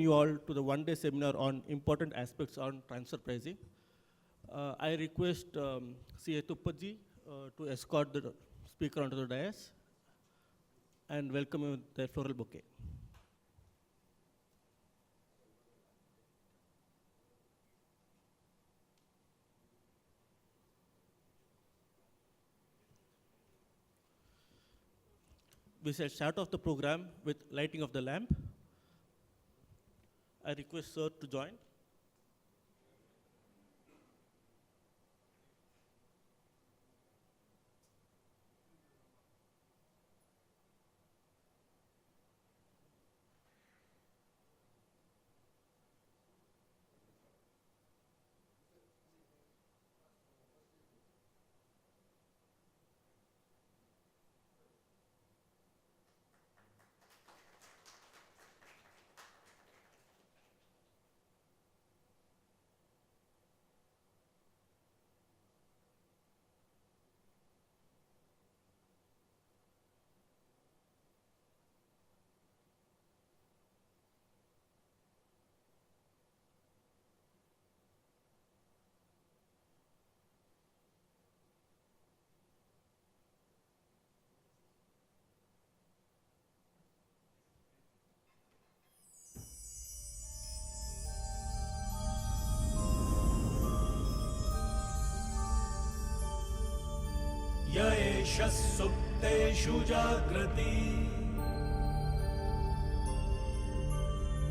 you all to the one-day seminar on important aspects on transfer pricing. I request CA Tuppaji to escort the speaker onto the dais and welcome him with the floral bouquet. We shall start off the program with lighting of the lamp. I request sir to join. य एष सुप्तेषु जाग्रति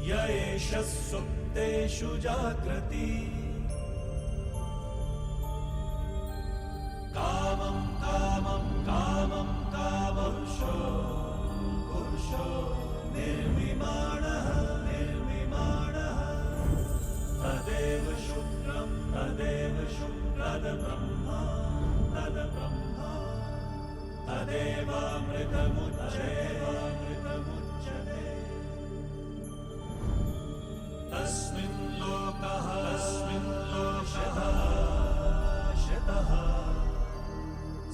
य एष सुप्तेषु जाग्रति कामं कामं कामं कामपुरुषो पुरुषो निर्विमाणः निर्विमाणः तदेव शुक्रं तद्ब्रह्मा तदेवामृतमुच्यते तस्मिन् लोकः शतः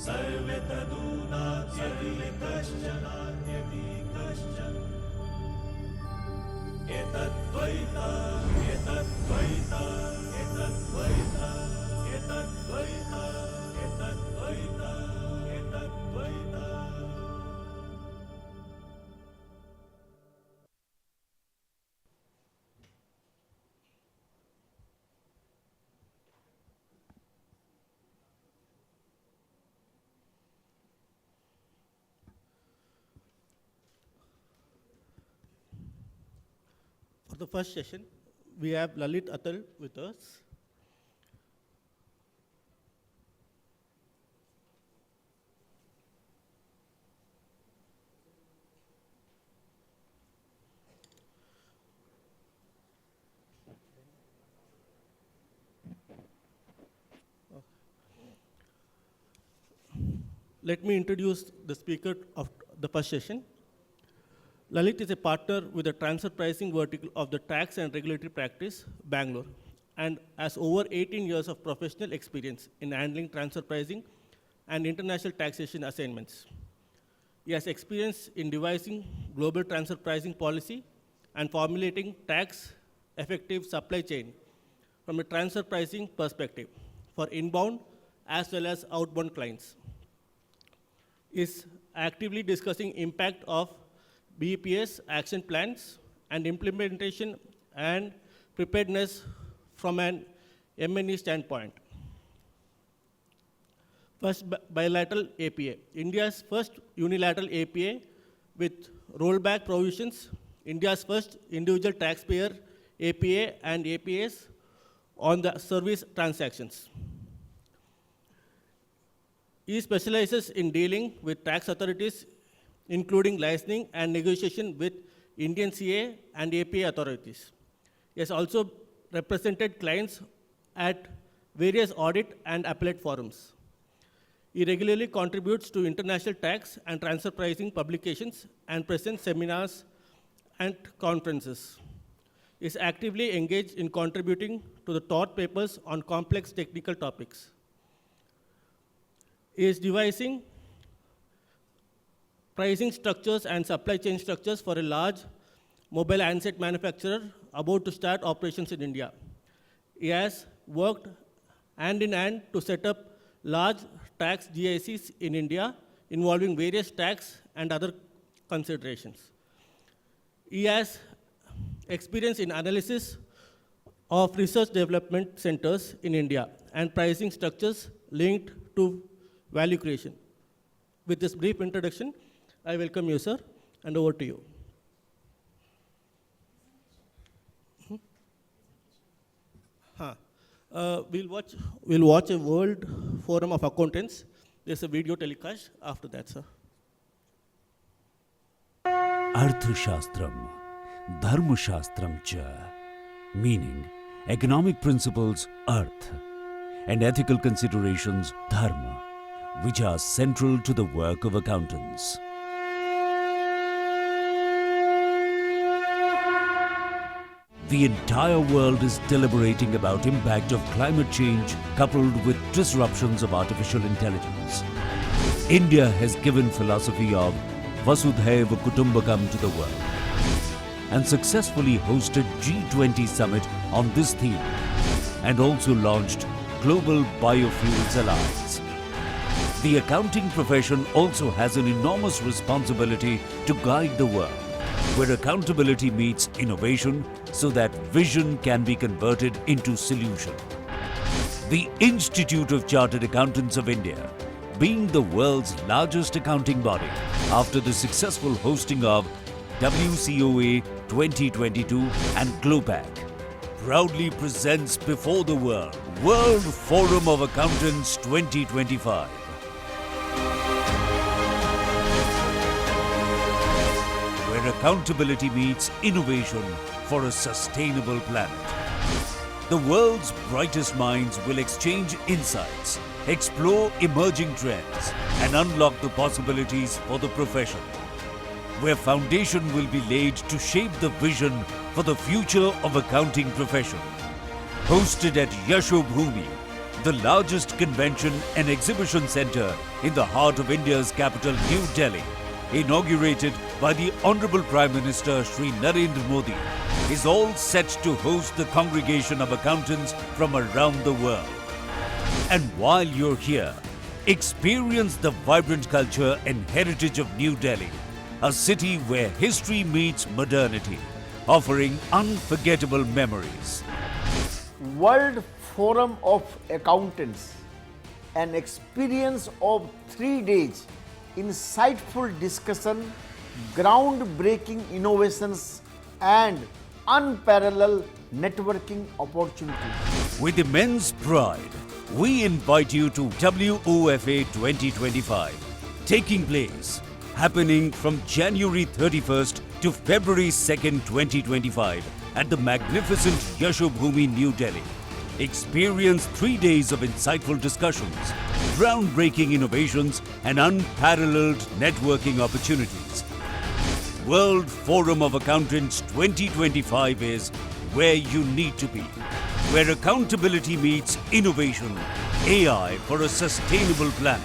सर्वे तदूनात्यपि कश्चन एतद्वैता एतद्वैता एतद्वैता एतद्वैता एतद्वैता एतद्वैता. For the first session, we have Lalit Attal with us. Let me introduce the speaker of the first session. Lalit is a partner with the transfer pricing vertical of the Tax and Regulatory Practice, Bangalore, and has over 18 years of professional experience in handling transfer pricing and international taxation assignments. He has experience in devising global transfer pricing policy and formulating tax-effective supply chain from a transfer pricing perspective for inbound as well as outbound clients. He is actively discussing impact of BEPS action plans and implementation and preparedness from an M&E standpoint. First, bilateral APA. India's first unilateral APA with rollback provisions, India's first individual taxpayer APA and APAs on the service transactions. He specializes in dealing with tax authorities, including licensing and negotiation with Indian CA and APA authorities. He has also represented clients at various audit and appellate forums. He regularly contributes to international tax and transfer pricing publications and presents seminars and conferences. He is actively engaged in contributing to the thought papers on complex technical topics. He is devising pricing structures and supply chain structures for a large mobile handset manufacturer about to start operations in India. He has worked hand in hand to set up large tax GICs in India involving various tax and other considerations. He has experience in analysis of research development centers in India and pricing structures linked to value creation. With this brief introduction, I welcome you, sir, and over to you. We'll watch a World Forum of Accountants. There's a video telecast after that, sir. Arthashastram, Dharmashastram cha, meaning economic principles, arth, and ethical considerations, dharma, which are central to the work of accountants. The entire world is deliberating about impact of climate change coupled with disruptions of artificial intelligence. India has given philosophy of Vasudhaiva Kutumbakam to the world and successfully hosted G20 summit on this theme and also launched Global Biofuels Alliance. The accounting profession also has an enormous responsibility to guide the world, where accountability meets innovation so that vision can be converted into solution. The Institute of Chartered Accountants of India, being the world's largest accounting body after the successful hosting of WCOA 2022 and GLOPAC, proudly presents before the World Forum of Accountants 2025. Where accountability meets innovation for a sustainable planet. The world's brightest minds will exchange insights, explore emerging trends, and unlock the possibilities for the profession, where foundation will be laid to shape the vision for the future of accounting profession. Hosted at Yashobhoomi, the largest convention and exhibition center in the heart of India's capital, New Delhi, inaugurated by the Honorable Prime Minister Shri Narendra Modi, is all set to host the congregation of accountants from around the world. And while you're here, experience the vibrant culture and heritage of New Delhi, a city where history meets modernity, offering unforgettable memories. World Forum of Accountants, an experience of 3 days, insightful discussion, groundbreaking innovations, and unparalleled networking opportunities. With immense pride, we invite you to WOFA 2025, taking place, happening from January 31st to February 2nd, 2025 at the magnificent Yashobhoomi, New Delhi. Experience 3 days of insightful discussions, groundbreaking innovations, and unparalleled networking opportunities. World Forum of Accountants 2025 is where you need to be, where accountability meets innovation, AI for a sustainable planet.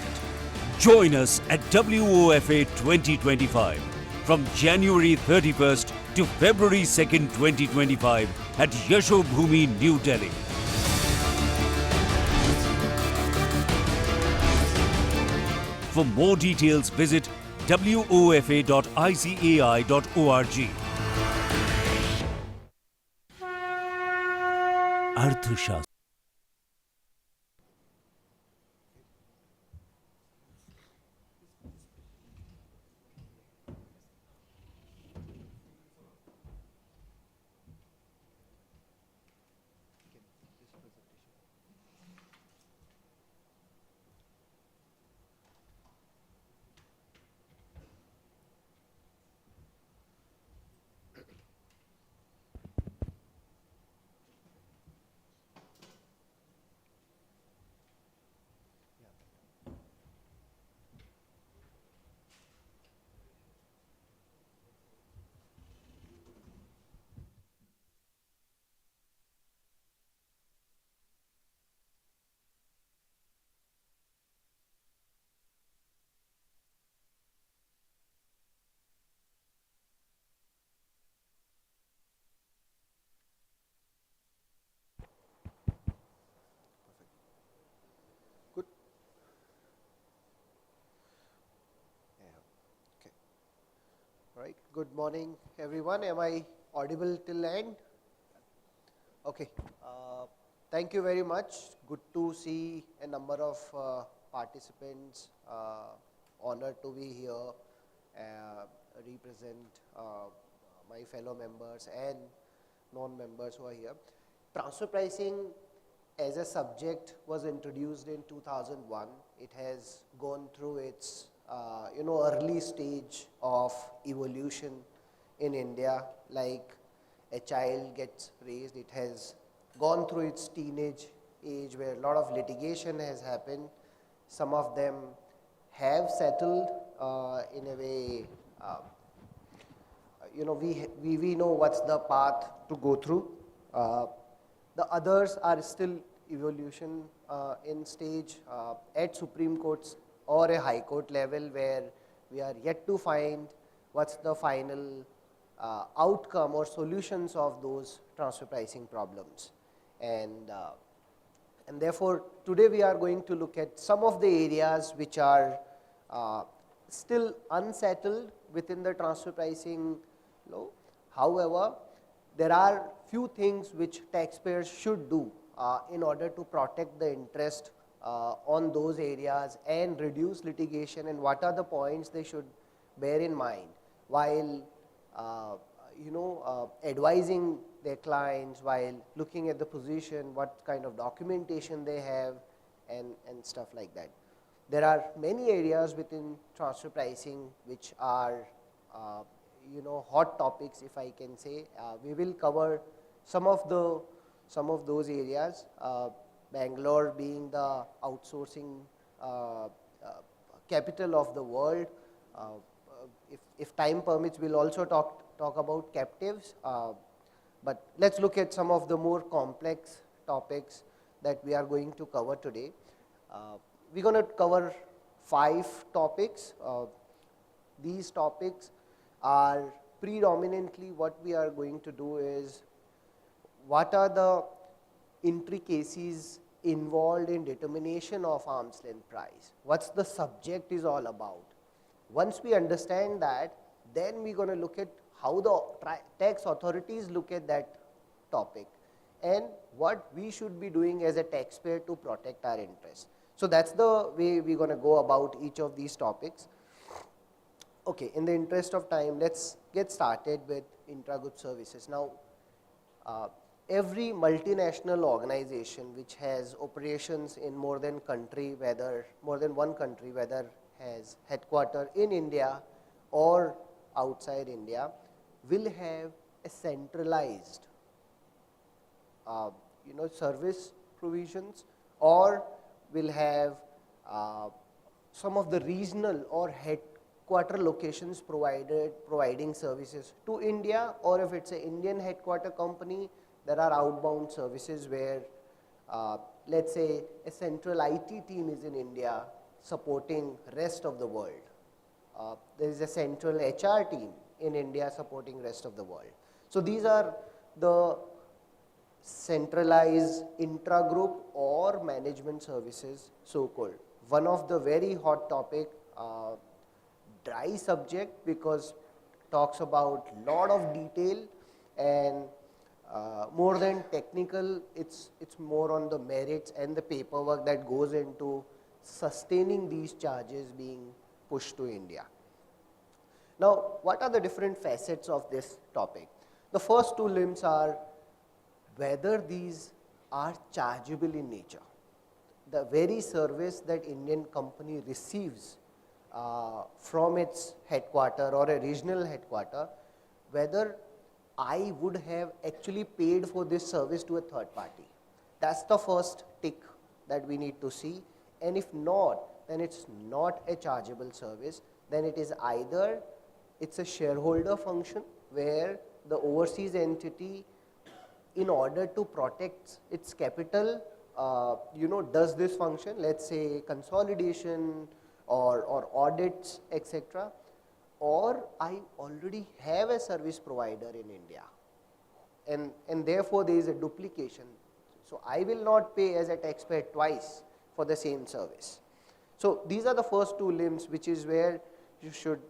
Join us at WOFA 2025 from January 31st to February 2nd, 2025 at Yashobhoomi, New Delhi. For more details, visit wofa.icai.org. Arthashastram. All right. Good morning, everyone. Am I audible till end? Okay. Thank you very much. Good to see a number of participants. Honored to be here, represent my fellow members and non-members who are here. Transfer pricing as a subject was introduced in 2001. It has gone through its early stage of evolution in India. Like a child gets raised, it has gone through its teenage age where a lot of litigation has happened. Some of them have settled in a way. We know what's the path to go through. The others are still evolution in stage at Supreme Courts or a High Court level, where we are yet to find what's the final outcome or solutions of those transfer pricing problems. And therefore, today we are going to look at some of the areas which are still unsettled within the transfer pricing law. However, there are few things which taxpayers should do in order to protect the interest on those areas and reduce litigation, and what are the points they should bear in mind while advising their clients, while looking at the position, what kind of documentation they have, and stuff like that. There are many areas within transfer pricing which are hot topics, if I can say. We will cover some of those areas. Bangalore being the outsourcing capital of the world. If time permits, we'll also talk about captives. But let's look at some of the more complex topics that we are going to cover today. We're going to cover 5 topics. These topics are predominantly, what we are going to do is, what are the intricacies involved in determination of arm's length price? What's the subject is all about? Once we understand that, then we're going to look at how the tax authorities look at that topic and what we should be doing as a taxpayer to protect our interests. So that's the way we're going to go about each of these topics. Okay, in the interest of time, let's get started with intragroup services. Now, every multinational organization which has operations in more than one country, whether has headquarters in India or outside India, will have a centralized service provisions, or will have some of the regional or headquarter locations providing services to India, or if it's an Indian headquarter company, there are outbound services where let's say a central IT team is in India supporting rest of the world. There is a central HR team in India supporting rest of the world. So these are the centralized intragroup or management services, so-called. One of the very hot topic, dry subject, because talks about lot of detail and more than technical, it's more on the merits and the paperwork that goes into sustaining these charges being pushed to India. Now, what are the different facets of this topic? The first 2 limbs are whether these are chargeable in nature. The very service that Indian company receives from its headquarter or a regional headquarter, whether I would have actually paid for this service to a third party. That's the first tick that we need to see. And if not, then it's not a chargeable service. Then it is either it's a shareholder function where the overseas entity, in order to protect its capital, does this function, let's say consolidation or audits, etc. Or I already have a service provider in India, and therefore there is a duplication. So I will not pay as a taxpayer twice for the same service. So these are the first 2 limbs, which is where you should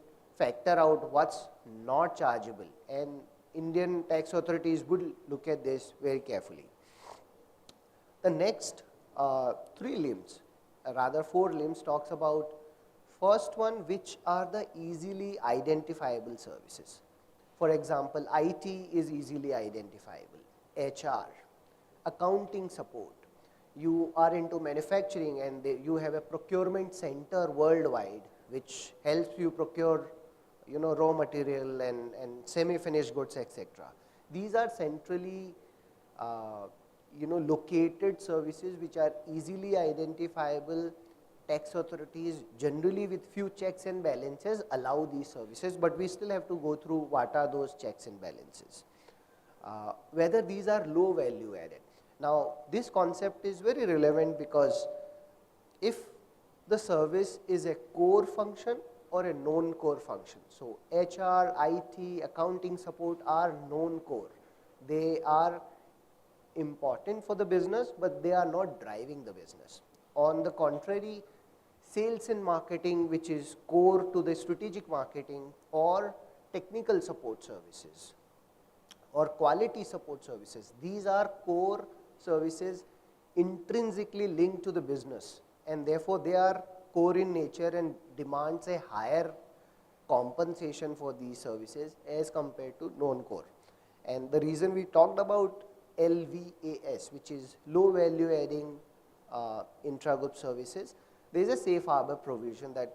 factor out what's not chargeable, and Indian tax authorities would look at this very carefully. The next three limbs, rather four limbs, talks about first one, which are the easily identifiable services. For example, IT is easily identifiable, HR, accounting support. You are into manufacturing and you have a procurement center worldwide which helps you procure raw material and semi-finished goods, etc. These are centrally located services which are easily identifiable. Tax authorities generally with few checks and balances allow these services, but we still have to go through what are those checks and balances. Whether these are low value added. Now this concept is very relevant because if the service is a core function or a non-core function. So HR, IT, accounting support are non-core. They are important for the business, but they are not driving the business. On the contrary, sales and marketing, which is core to the strategic marketing, or technical support services or quality support services, these are core services intrinsically linked to the business, and therefore they are core in nature and demands a higher compensation for these services as compared to non-core. And the reason we talked about LVAS, which is low value adding intra-group services, there is a safe harbor provision that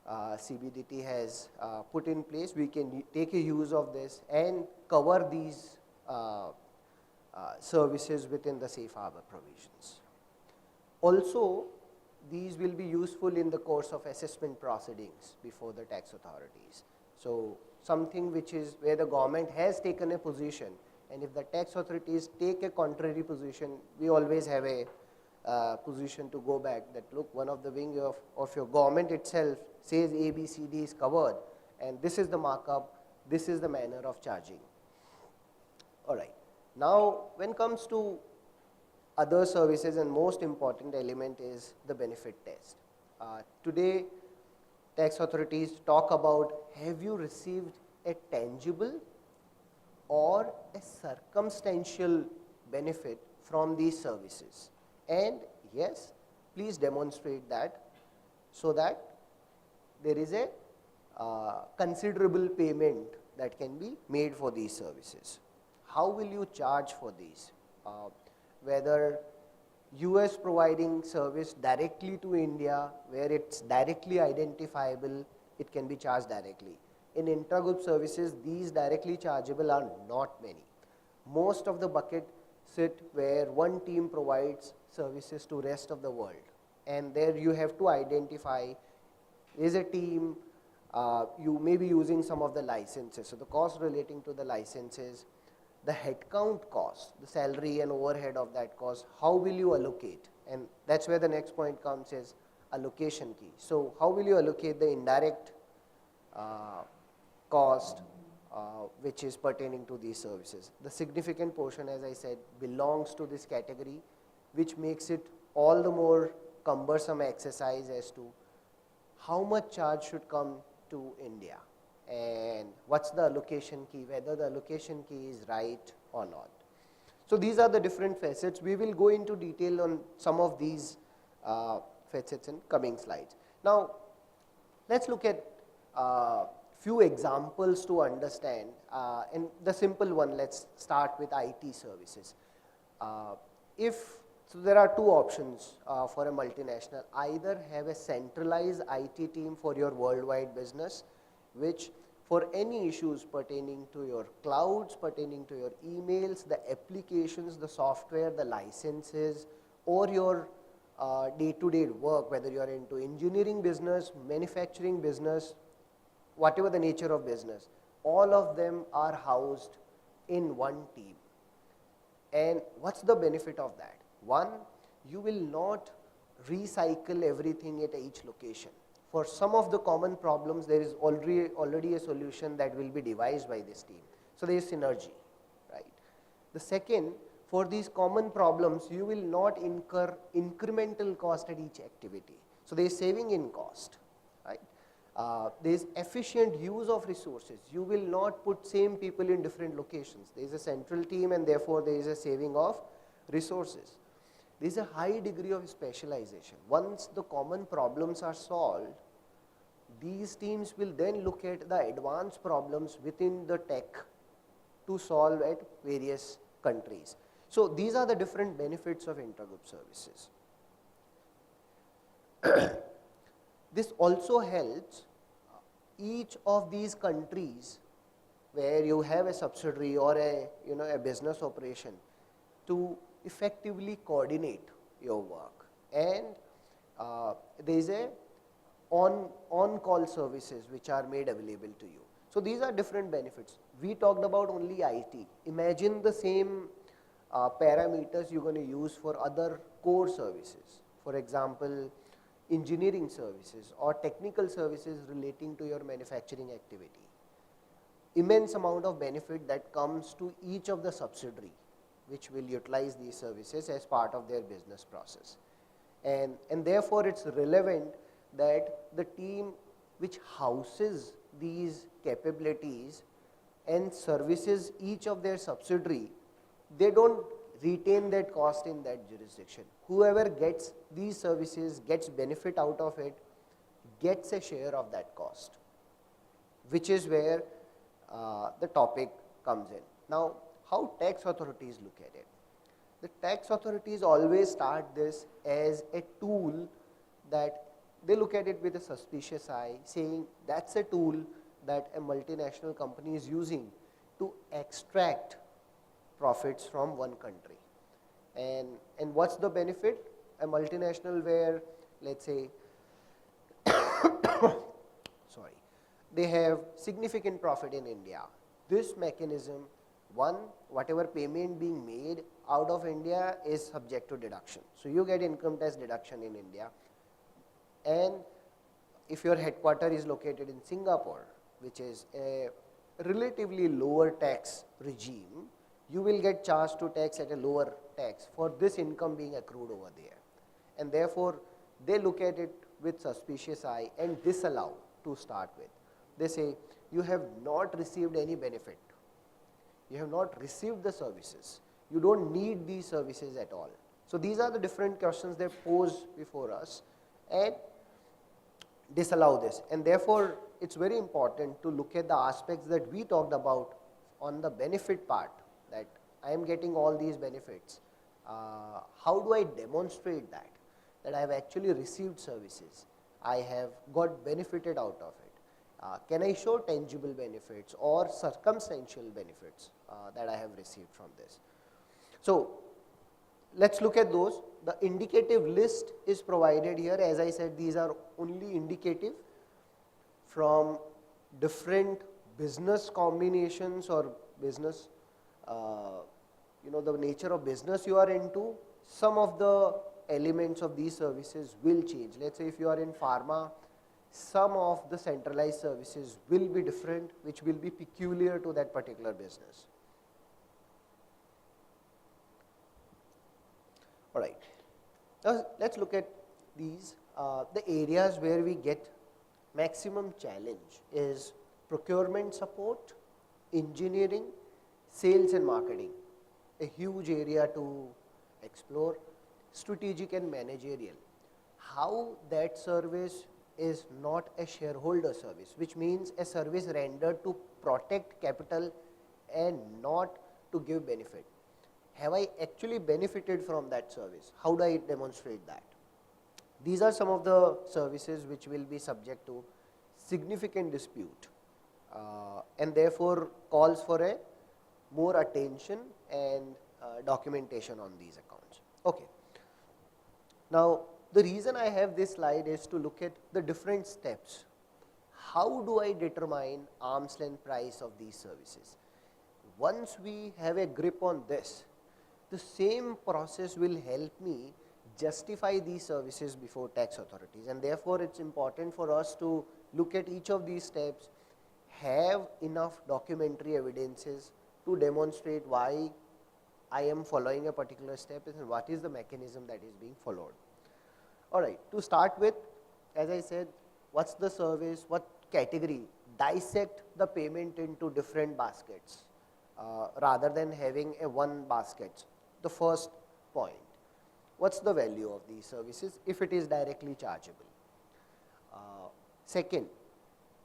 CBDT has put in place. We can take a use of this and cover these services within the safe harbor provisions. Also, these will be useful in the course of assessment proceedings before the tax authorities. So something which is where the government has taken a position, and if the tax authorities take a contrary position, we always have a position to go back that look, one of the wing of your government itself says A, B, C, D is covered, and this is the markup, this is the manner of charging. All right. Now, when it comes to other services, and most important element is the benefit test. Today, tax authorities talk about, have you received a tangible or a circumstantial benefit from these services? And yes, please demonstrate that so that there is a considerable payment that can be made for these services. How will you charge for these? Whether US providing service directly to India, where it's directly identifiable, it can be charged directly. In intragroup services, these directly chargeable are not many. Most of the bucket sit where one team provides services to rest of the world, and there you have to identify, is a team, you may be using some of the licenses, so the cost relating to the licenses, the headcount cost, the salary and overhead of that cost, how will you allocate? And that's where the next point comes, is allocation key. So how will you allocate the indirect cost which is pertaining to these services? The significant portion, as I said, belongs to this category, which makes it all the more cumbersome exercise as to how much charge should come to India and what's the allocation key, whether the allocation key is right or not. So these are the different facets. We will go into detail on some of these facets in coming slides. Now, let's look at few examples to understand, and the simple one, let's start with IT services. So there are two options for a multinational. Either have a centralized IT team for your worldwide business, which for any issues pertaining to your clouds, pertaining to your emails, the applications, the software, the licenses, or your day-to-day work, whether you are into engineering business, manufacturing business, whatever the nature of business, all of them are housed in one team. And what's the benefit of that? One, you will not recycle everything at each location. For some of the common problems, there is already a solution that will be devised by this team. So there is synergy, right? The second, for these common problems, you will not incur incremental cost at each activity. So there is saving in cost, right? There is efficient use of resources. You will not put same people in different locations. There is a central team and therefore there is a saving of resources. There is a high degree of specialization. Once the common problems are solved, these teams will then look at the advanced problems within the tech to solve at various countries. So these are the different benefits of intergroup services. This also helps each of these countries where you have a subsidiary or a business operation to effectively coordinate your work, and there is a on-call services which are made available to you. So these are different benefits. We talked about only IT. Imagine the same parameters you're going to use for other core services. For example, engineering services or technical services relating to your manufacturing activity. Immense amount of benefit that comes to each of the subsidiary which will utilize these services as part of their business process. And therefore it's relevant that the team which houses these capabilities and services each of their subsidiary, they don't retain that cost in that jurisdiction. Whoever gets these services, gets benefit out of it, gets a share of that cost, which is where the topic comes in. Now, how tax authorities look at it? The tax authorities always start this as a tool that they look at it with a suspicious eye, saying that's a tool that a multinational company is using to extract profits from one country. And what's the benefit? A multinational where, let's say, sorry, they have significant profit in India. This mechanism, one, whatever payment being made out of India is subject to deduction. So you get income tax deduction in India. And if your headquarter is located in Singapore, which is a relatively lower tax regime, you will get charged to tax at a lower tax for this income being accrued over there. And therefore, they look at it with suspicious eye and disallow to start with. They say, you have not received any benefit. You have not received the services. You don't need these services at all. So these are the different questions they pose before us and disallow this. And therefore, it's very important to look at the aspects that we talked about on the benefit part, that I am getting all these benefits. How do I demonstrate that I have actually received services? I have got benefited out of it. Can I show tangible benefits or circumstantial benefits that I have received from this? So let's look at those. The indicative list is provided here. As I said, these are only indicative from different business combinations or business, the nature of business you are into. Some of the elements of these services will change. Let's say if you are in pharma, some of the centralized services will be different, which will be peculiar to that particular business. All right. Now let's look at these. The areas where we get maximum challenge is procurement support, engineering, sales and marketing. A huge area to explore. Strategic and managerial. How that service is not a shareholder service, which means a service rendered to protect capital and not to give benefit. Have I actually benefited from that service? How do I demonstrate that? These are some of the services which will be subject to significant dispute and therefore calls for a more attention and documentation on these accounts. Okay. Now, the reason I have this slide is to look at the different steps. How do I determine arm's length price of these services? Once we have a grip on this, the same process will help me justify these services before tax authorities, and therefore it's important for us to look at each of these steps, have enough documentary evidences to demonstrate why I am following a particular step and what is the mechanism that is being followed. All right, to start with, as I said, what's the service, what category, dissect the payment into different baskets rather than having a one basket. The first point, what's the value of these services if it is directly chargeable? Second,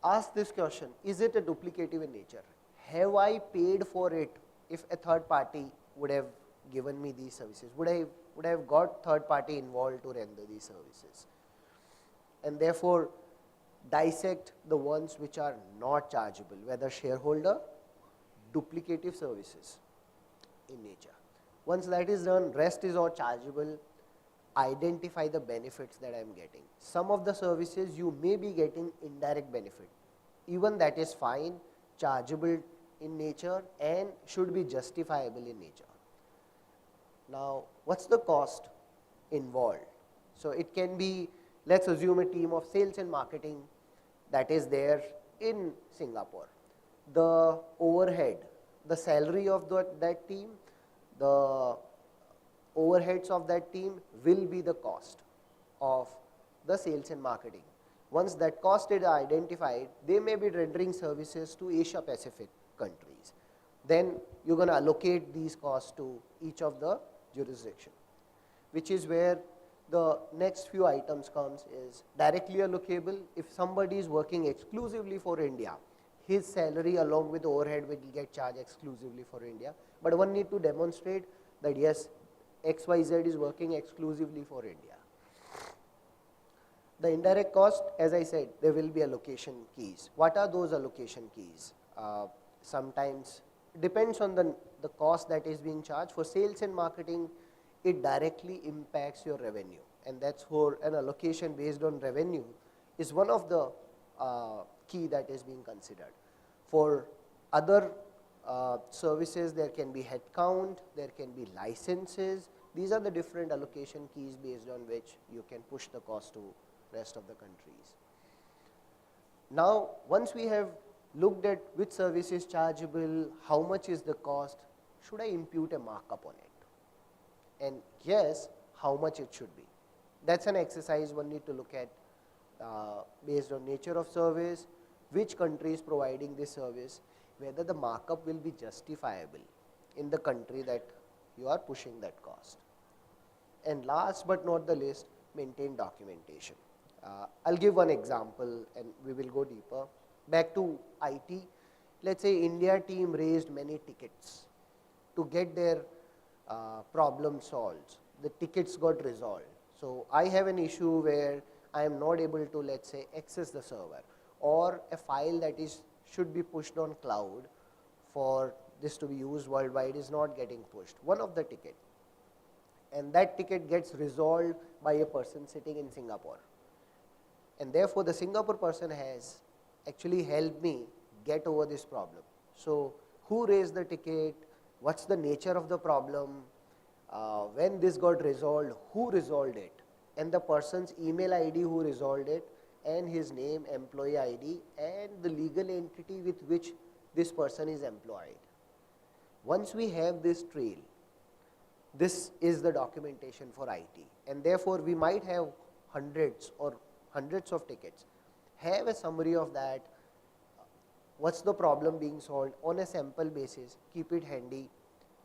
ask this question, is it a duplicative in nature? Have I paid for it if a third party would have given me these services? Would I have got third party involved to render these services? And therefore, dissect the ones which are not chargeable, whether shareholder, duplicative services in nature. Once that is done, rest is all chargeable. Identify the benefits that I am getting. Some of the services you may be getting indirect benefit. Even that is fine, chargeable in nature and should be justifiable in nature. Now, what's the cost involved? So it can be, let's assume a team of sales and marketing that is there in Singapore. The overhead, the salary of that team, the overheads of that team will be the cost of the sales and marketing. Once that cost is identified, they may be rendering services to Asia Pacific countries. Then you're going to allocate these costs to each of the jurisdiction, which is where the next few items comes is directly allocable. If somebody is working exclusively for India, his salary along with overhead will get charged exclusively for India. But one need to demonstrate that yes, XYZ is working exclusively for India. The indirect cost, as I said, there will be allocation keys. What are those allocation keys? Sometimes depends on the cost that is being charged. For sales and marketing, it directly impacts your revenue, and that's for an allocation based on revenue is one of the key that is being considered. For other services, there can be headcount, there can be licenses. These are the different allocation keys based on which you can push the cost to rest of the countries. Now, once we have looked at which service is chargeable, how much is the cost, should I impute a markup on it? And yes, how much it should be. That's an exercise one need to look at based on nature of service, which country is providing this service, whether the markup will be justifiable in the country that you are pushing that cost. And last but not the least, maintain documentation. I'll give one example and we will go deeper. Back to IT, let's say India team raised many tickets to get their problem solved. The tickets got resolved. So I have an issue where I am not able to, let's say, access the server, or a file that should be pushed on cloud for this to be used worldwide is not getting pushed. One of the ticket, and that ticket gets resolved by a person sitting in Singapore. And therefore, the Singapore person has actually helped me get over this problem. So who raised the ticket? What's the nature of the problem? When this got resolved, who resolved it? And the person's email ID who resolved it, and his name, employee ID, and the legal entity with which this person is employed. Once we have this trail, this is the documentation for IT. And therefore, we might have hundreds of tickets. Have a summary of that. What's the problem being solved on a sample basis? Keep it handy.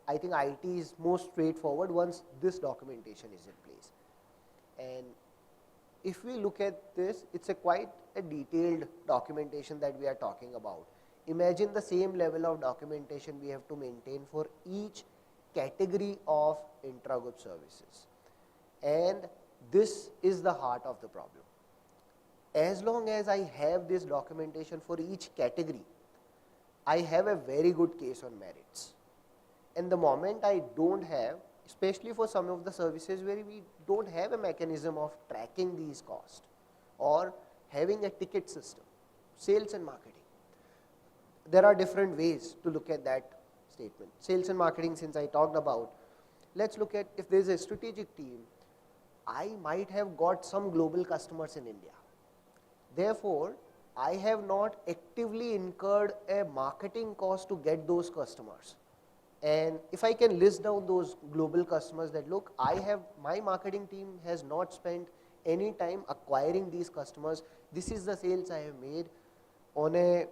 I think IT is most straightforward once this documentation is in place. And if we look at this, it's quite a detailed documentation that we are talking about. Imagine the same level of documentation we have to maintain for each category of intra-group services. And this is the heart of the problem. As long as I have this documentation for each category, I have a very good case on merits. And the moment I don't have, especially for some of the services where we don't have a mechanism of tracking these costs or having a ticket system, sales and marketing. There are different ways to look at that statement. Sales and marketing, since I talked about, let's look at if there's a strategic team, I might have got some global customers in India. Therefore, I have not actively incurred a marketing cost to get those customers. And if I can list down those global customers that look, my marketing team has not spent any time acquiring these customers. This is the sales I have made. On a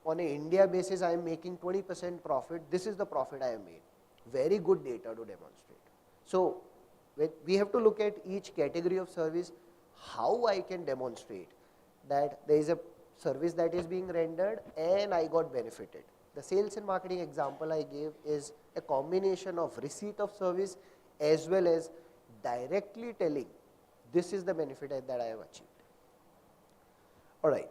India basis, I am making 20% profit. This is the profit I have made. Very good data to demonstrate. So we have to look at each category of service, how I can demonstrate that there is a service that is being rendered and I got benefited. The sales and marketing example I gave is a combination of receipt of service as well as directly telling this is the benefit that I have achieved. All right.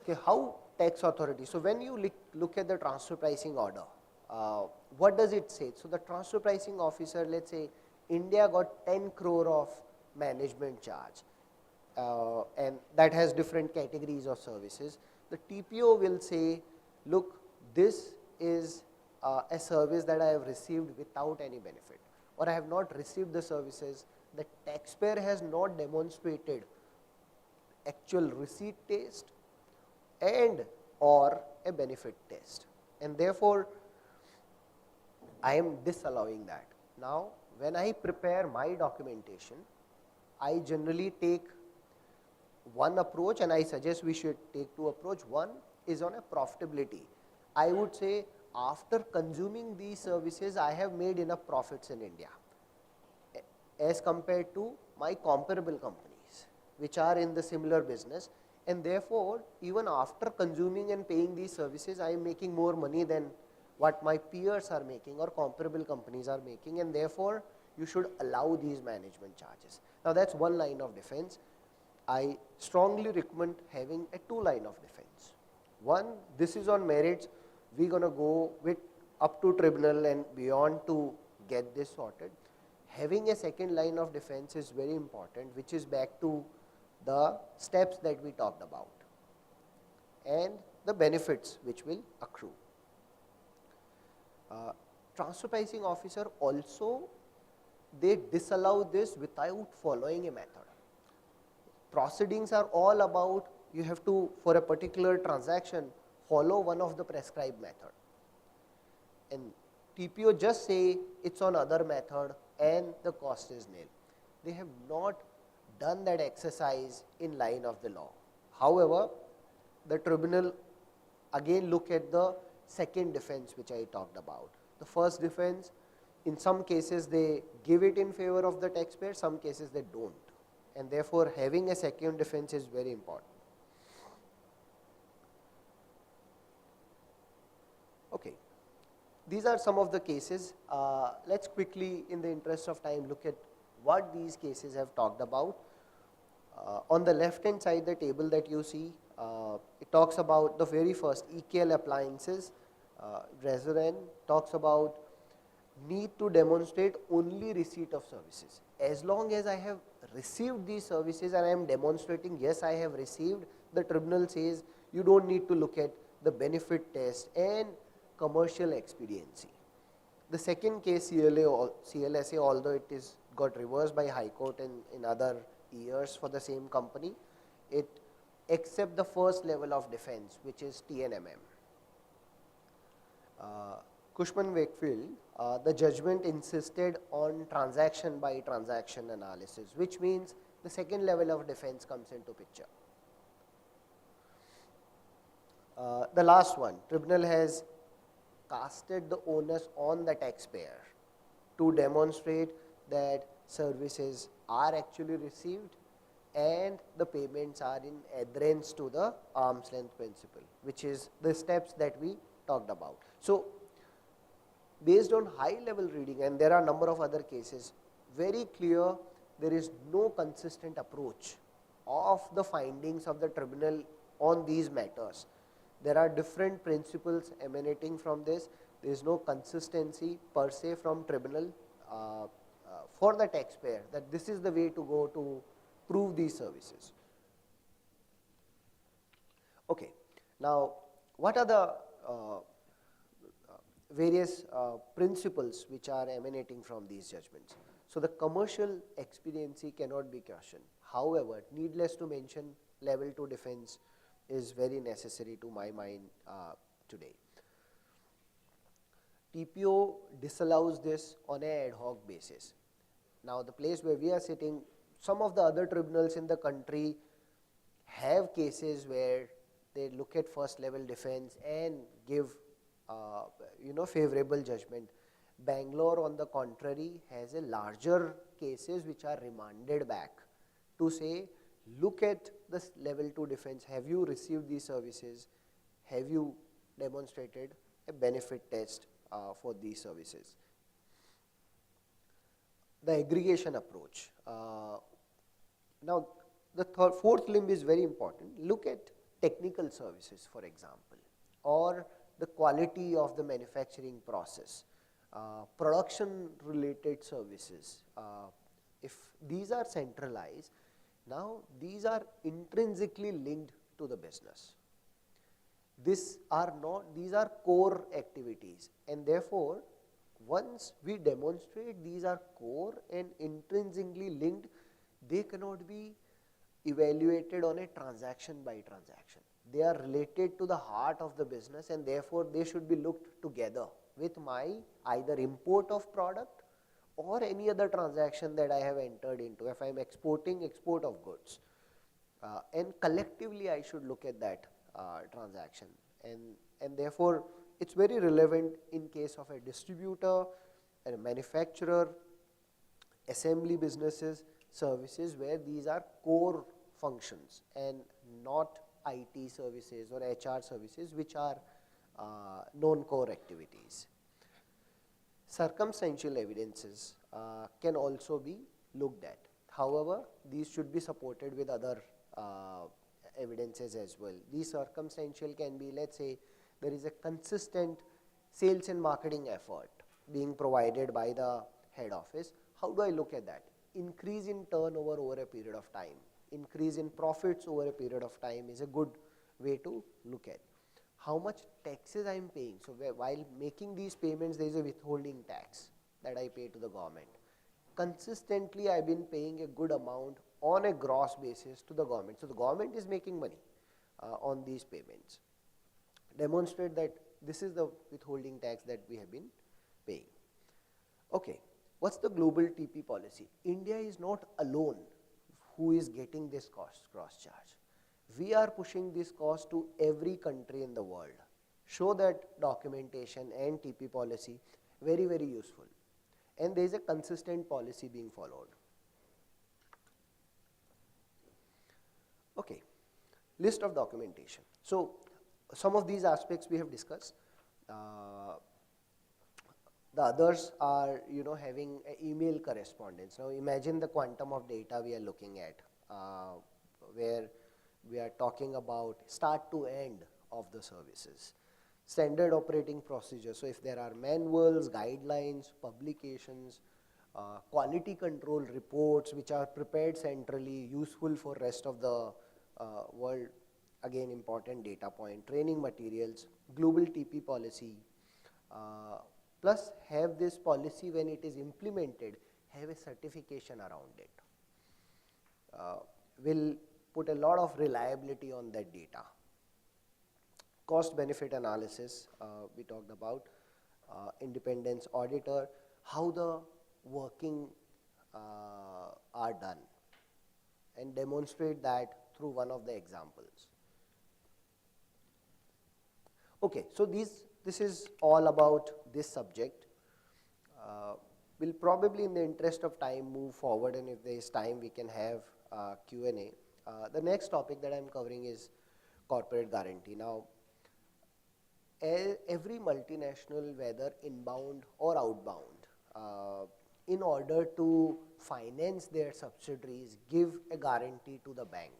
Okay, how tax authority? So when you look at the transfer pricing order, what does it say? So the transfer pricing officer, let's say India got 10 crore of management charge, and that has different categories of services. The TPO will say, look, this is a service that I have received without any benefit, or I have not received the services. The taxpayer has not demonstrated actual receipt test and or a benefit test, and therefore I am disallowing that. Now when I prepare my documentation, I generally take one approach, and I suggest we should take two approaches. One is on a profitability. I would say after consuming these services, I have made enough profits in India as compared to my comparable companies which are in the similar business, and therefore even after consuming and paying these services, I am making more money than what my peers are making or comparable companies are making, and therefore you should allow these management charges. Now that's one line of defense. I strongly recommend having a two line of defense. One, this is on merits, we're going to go with up to tribunal and beyond to get this sorted. Having a second line of defense is very important, which is back to the steps that we talked about and the benefits which will accrue. Transfer pricing officer also, they disallow this without following a method. Proceedings are all about, you have to, for a particular transaction, follow one of the prescribed method. And TPO just say it's on other method and the cost is nil. They have not done that exercise in line of the law. However, the tribunal again look at the second defense which I talked about. The first defense, in some cases they give it in favor of the taxpayer, some cases they don't. And therefore having a second defense is very important. Okay, these are some of the cases. Let's quickly, in the interest of time, look at what these cases have talked about. On the left hand side, the table that you see, it talks about the very first EKL appliances. Resident talks about need to demonstrate only receipt of services. As long as I have received these services and I am demonstrating, yes, I have received, the tribunal says you don't need to look at the benefit test and commercial expediency. The second case, CLSA, although it is got reversed by High Court in other years for the same company, it accept the first level of defense, which is TNMM. Cushman Wakefield, the judgment insisted on transaction by transaction analysis, which means the second level of defense comes into picture. The last one, tribunal has casted the onus on the taxpayer to demonstrate that services are actually received and the payments are in adherence to the arm's length principle, which is the steps that we talked about. So based on high level reading, and there are a number of other cases, very clear there is no consistent approach of the findings of the tribunal on these matters. There are different principles emanating from this. There is no consistency per se from tribunal for the taxpayer that this is the way to go to prove these services. Okay, now what are the various principles which are emanating from these judgments? So the commercial expediency cannot be questioned. However, needless to mention, level 2 defense is very necessary to my mind today. TPO disallows this on an ad hoc basis. Now, the place where we are sitting, some of the other tribunals in the country have cases where they look at first level defense and give favorable judgment. Bangalore, on the contrary, has a larger cases which are remanded back to say, look at this level 2 defense. Have you received these services? Have you demonstrated a benefit test for these services? The aggregation approach. Now, the fourth limb is very important. Look at technical services, for example, or the quality of the manufacturing process, production related services. If these are centralized, now these are intrinsically linked to the business. These are core activities, and therefore once we demonstrate these are core and intrinsically linked, they cannot be evaluated on a transaction by transaction. They are related to the heart of the business, and therefore they should be looked together with my either import of product or any other transaction that I have entered into. If I am exporting, export of goods, and collectively I should look at that transaction, and therefore it's very relevant in case of a distributor and a manufacturer, assembly businesses, services, where these are core functions and not IT services or HR services, which are non-core activities. Circumstantial evidences can also be looked at. However, these should be supported with other evidences as well. These circumstantial can be, let's say, there is a consistent sales and marketing effort being provided by the head office. How do I look at that? Increase in turnover over a period of time, increase in profits over a period of time is a good way to look at. How much taxes I am paying. So while making these payments, there is a withholding tax that I pay to the government. Consistently, I have been paying a good amount on a gross basis to the government. So the government is making money on these payments. Demonstrate that this is the withholding tax that we have been paying. Okay, what's the global TP policy? India is not alone who is getting this cost cross charge. We are pushing this cost to every country in the world. Show that documentation and TP policy, very, very useful. And there is a consistent policy being followed. Okay, list of documentation. So some of these aspects we have discussed. The others are, having an email correspondence. Now imagine the quantum of data we are looking at, where we are talking about start to end of the services. Standard operating procedures. So if there are manuals, guidelines, publications, quality control reports which are prepared centrally, useful for rest of the world, again important data point, training materials, global TP policy, plus have this policy when it is implemented, have a certification around it. Will put a lot of reliability on that data. Cost benefit analysis, we talked about, independence auditor, how the working are done, and demonstrate that through one of the examples. Okay, so this is all about this subject. We'll probably, in the interest of time, move forward, and if there is time, we can have Q&A. The next topic that I'm covering is corporate guarantee. Now, every multinational, whether inbound or outbound, in order to finance their subsidiaries, give a guarantee to the bank.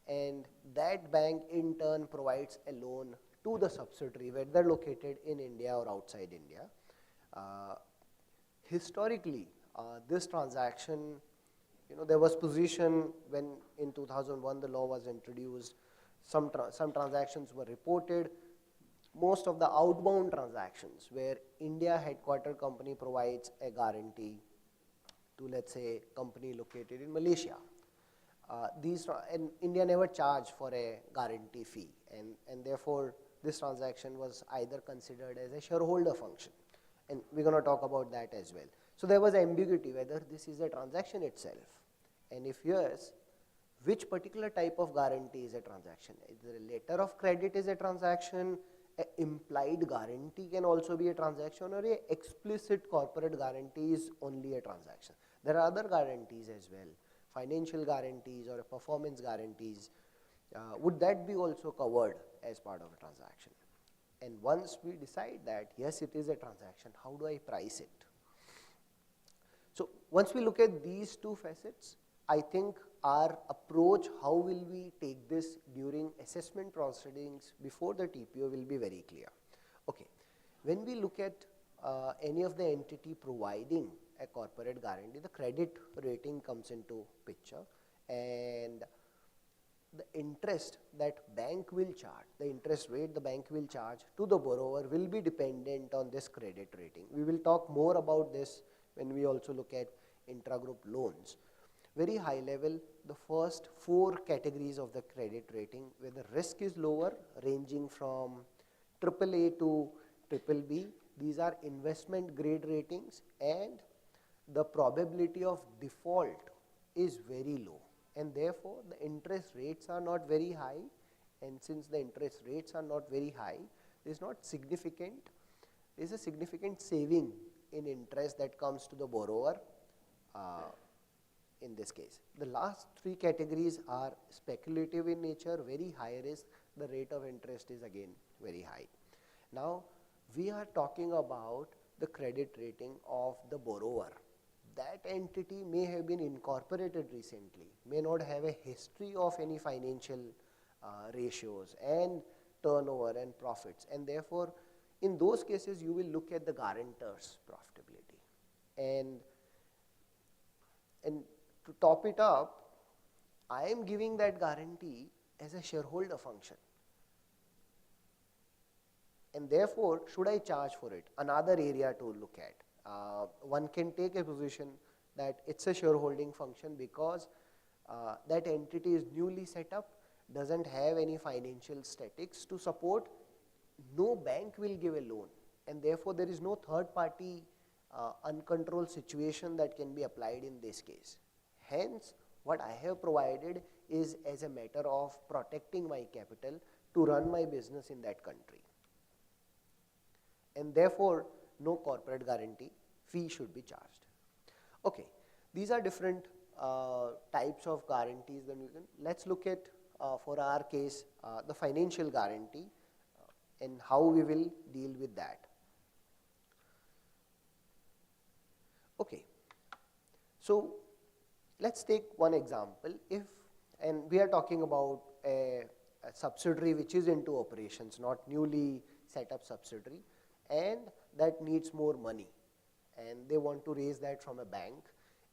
And that bank in turn provides a loan to the subsidiary, whether located in India or outside India. Historically, this transaction, there was position when in 2001 the law was introduced, some transactions were reported. Most of the outbound transactions where India headquarter company provides a guarantee to, let's say, company located in Malaysia. And India never charged for a guarantee fee, and therefore this transaction was either considered as a shareholder function. And we're going to talk about that as well. So there was ambiguity whether this is a transaction itself. And if yes, which particular type of guarantee is a transaction? Either a letter of credit is a transaction, an implied guarantee can also be a transaction, or a explicit corporate guarantee is only a transaction. There are other guarantees as well, financial guarantees or performance guarantees. Would that be also covered as part of a transaction? And once we decide that, yes, it is a transaction, how do I price it? So once we look at these two facets, I think our approach, how will we take this during assessment proceedings before the TPO will be very clear. Okay, when we look at any of the entity providing a corporate guarantee, the credit rating comes into picture, and the interest that bank will charge, the interest rate the bank will charge to the borrower will be dependent on this credit rating. We will talk more about this when we also look at intragroup loans. Very high level, the first 4 categories of the credit rating where the risk is lower, ranging from AAA to BBB. These are investment grade ratings, and the probability of default is very low, and therefore the interest rates are not very high. And since the interest rates are not very high, there's a significant saving in interest that comes to the borrower in this case. The last 3 categories are speculative in nature, very high risk, the rate of interest is again very high. Now we are talking about the credit rating of the borrower. That entity may have been incorporated recently, may not have a history of any financial ratios and turnover and profits, and therefore in those cases you will look at the guarantor's profitability. And to top it up, I am giving that guarantee as a shareholder function, and therefore should I charge for it? Another area to look at. One can take a position that it's a shareholding function because that entity is newly set up, doesn't have any financial statics to support, no bank will give a loan, and therefore there is no third party uncontrolled situation that can be applied in this case. Hence, what I have provided is as a matter of protecting my capital to run my business in that country, and therefore no corporate guarantee fee should be charged. Okay, these are different types of guarantees. Then let's look at for our case the financial guarantee and how we will deal with that. Okay, so let's take one example. And we are talking about a subsidiary which is into operations, not newly set up subsidiary, and that needs more money, and they want to raise that from a bank,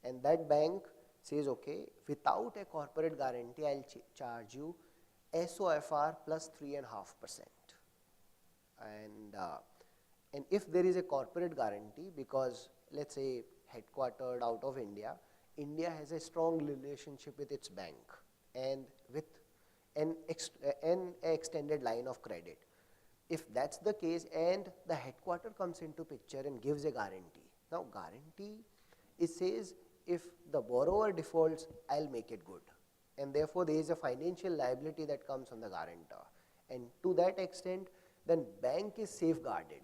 and that bank says, okay, without a corporate guarantee, I'll charge you SOFR plus 3.5%. And if there is a corporate guarantee, because let's say headquartered out of India, India has a strong relationship with its bank and with an extended line of credit. If that's the case and the headquarter comes into picture and gives a guarantee. Now guarantee, it says if the borrower defaults, I'll make it good. And therefore there is a financial liability that comes on the guarantor. And to that extent, then bank is safeguarded.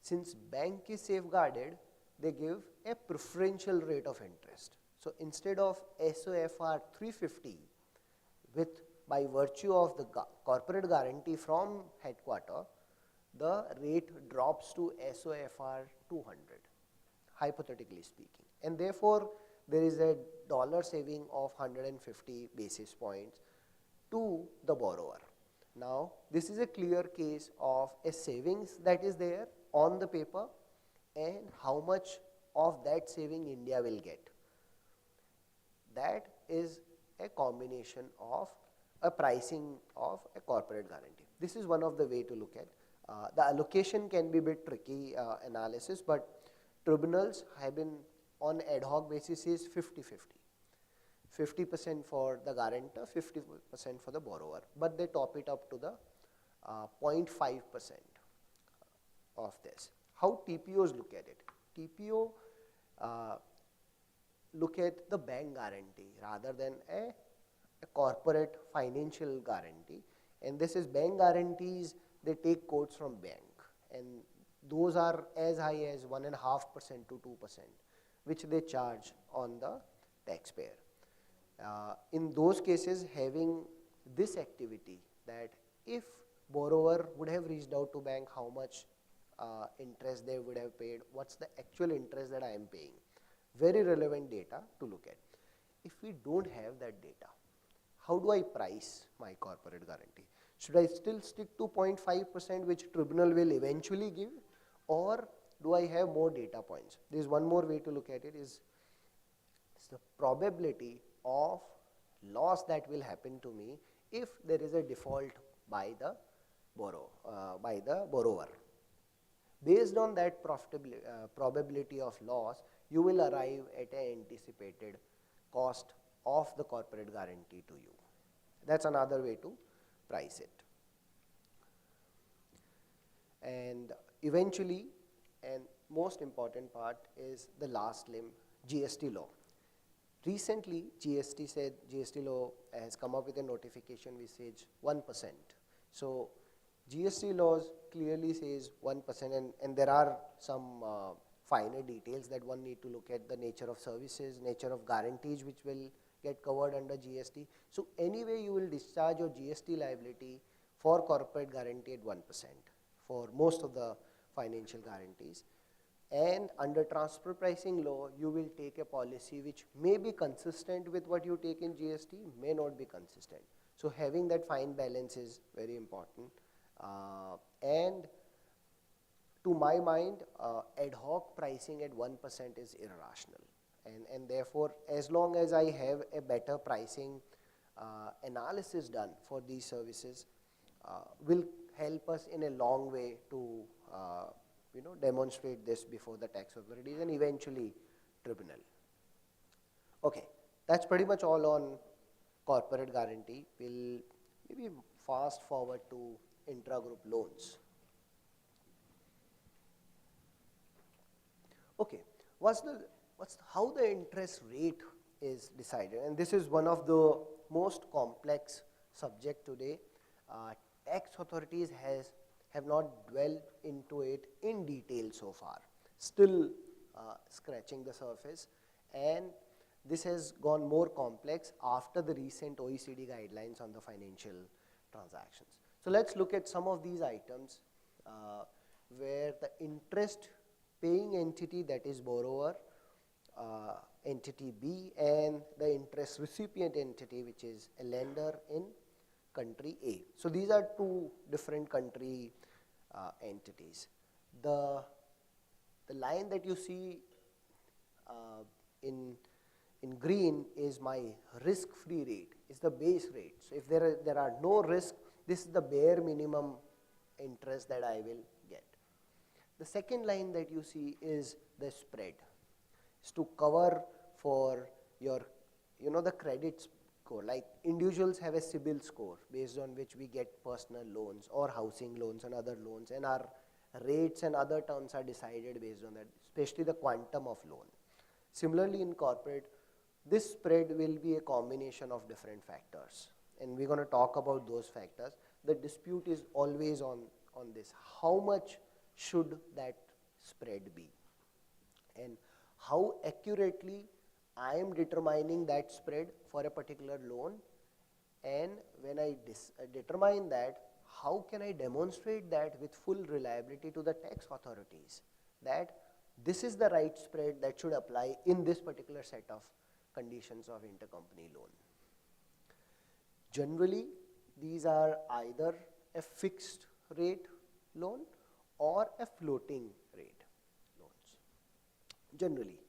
Since bank is safeguarded, they give a preferential rate of interest. So instead of SOFR 350, by virtue of the corporate guarantee from headquarter, the rate drops to SOFR 200, hypothetically speaking. And therefore, there is a dollar saving of 150 basis points to the borrower. Now, this is a clear case of a savings that is there on the paper and how much of that saving India will get. That is a combination of a pricing of a corporate guarantee. This is one of the way to look at. The allocation can be a bit tricky analysis, but tribunals have been on ad hoc basis is 50-50. 50% for the guarantor, 50% for the borrower, but they top it up to the 0.5% of this. How TPOs look at it? TPO look at the bank guarantee rather than a corporate financial guarantee. And this is bank guarantees, they take quotes from bank. And those are as high as 1.5% to 2%, which they charge on the taxpayer. In those cases, having this activity, that if borrower would have reached out to bank, how much interest they would have paid, what's the actual interest that I am paying, very relevant data to look at. If we don't have that data, how do I price my corporate guarantee? Should I still stick to 0.5%, which tribunal will eventually give, or do I have more data points? There is one more way to look at it, is the probability of loss that will happen to me if there is a default by the borrower. Based on that probability of loss, you will arrive at an anticipated cost of the corporate guarantee to you. That's another way to price it. And eventually, and most important part is the last limb, GST law. Recently, GST law has come up with a notification which says 1%. So GST laws clearly says 1%, and there are some finer details that one need to look at, the nature of services, nature of guarantees which will get covered under GST. So anyway, you will discharge your GST liability for corporate guarantee at 1% for most of the financial guarantees. And under transfer pricing law, you will take a policy which may be consistent with what you take in GST, may not be consistent. So having that fine balance is very important. And to my mind, ad hoc pricing at 1% is irrational. And therefore, as long as I have a better pricing analysis done for these services, will help us in a long way to demonstrate this before the tax authorities and eventually tribunal. Okay, that's pretty much all on corporate guarantee. We'll maybe fast forward to intra-group loans. Okay, how the interest rate is decided, and this is one of the most complex subject today. Tax authorities have not dwelled into it in detail so far, still scratching the surface, and this has gone more complex after the recent OECD guidelines on the financial transactions. So let's look at some of these items where the interest paying entity, that is borrower, entity B, and the interest recipient entity, which is a lender in country A. So these are two different country entities. The line that you see in green is my risk-free rate, is the base rate. So if there are no risk, this is the bare minimum interest that I will get. The second line that you see is the spread. It's to cover for your, the credit score. Like individuals have a CIBIL score based on which we get personal loans or housing loans and other loans, and our rates and other terms are decided based on that, especially the quantum of loan. Similarly, in corporate, this spread will be a combination of different factors, and we're going to talk about those factors. The dispute is always on this. How much should that spread be? And how accurately I am determining that spread for a particular loan, and when I determine that, how can I demonstrate that with full reliability to the tax authorities that this is the right spread that should apply in this particular set of conditions of intercompany loan. Generally, these are either a fixed rate loan or a floating rate loans. Generally,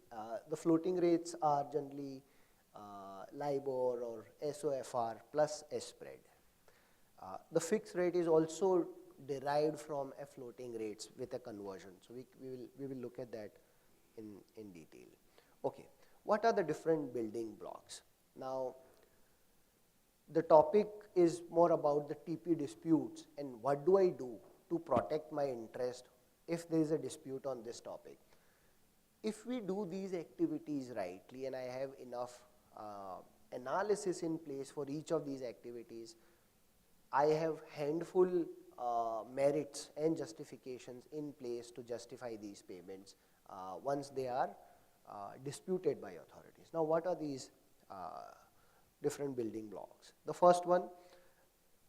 the floating rates are generally LIBOR or SOFR plus a spread. The fixed rate is also derived from a floating rates with a conversion. So we will look at that in detail. Okay, what are the different building blocks? Now, The topic is more about the TP disputes and what do I do to protect my interest if there is a dispute on this topic. If we do these activities rightly and I have enough analysis in place for each of these activities, I have handful merits and justifications in place to justify these payments once they are disputed by authorities. Now, what are these different building blocks? The first one,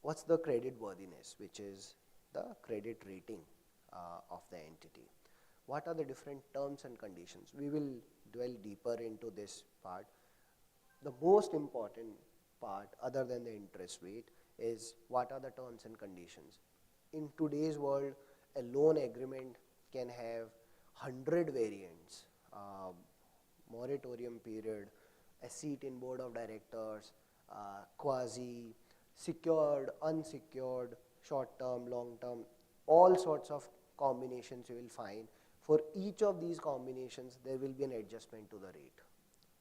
what's the credit worthiness, which is the credit rating of the entity. What are the different terms and conditions? We will dwell deeper into this part. The most important part, other than the interest rate, is what are the terms and conditions. In today's world, a loan agreement can have 100 variants, moratorium period, a seat in board of directors, quasi, secured, unsecured, short term, long term, all sorts of combinations you will find. For each of these combinations, there will be an adjustment to the rate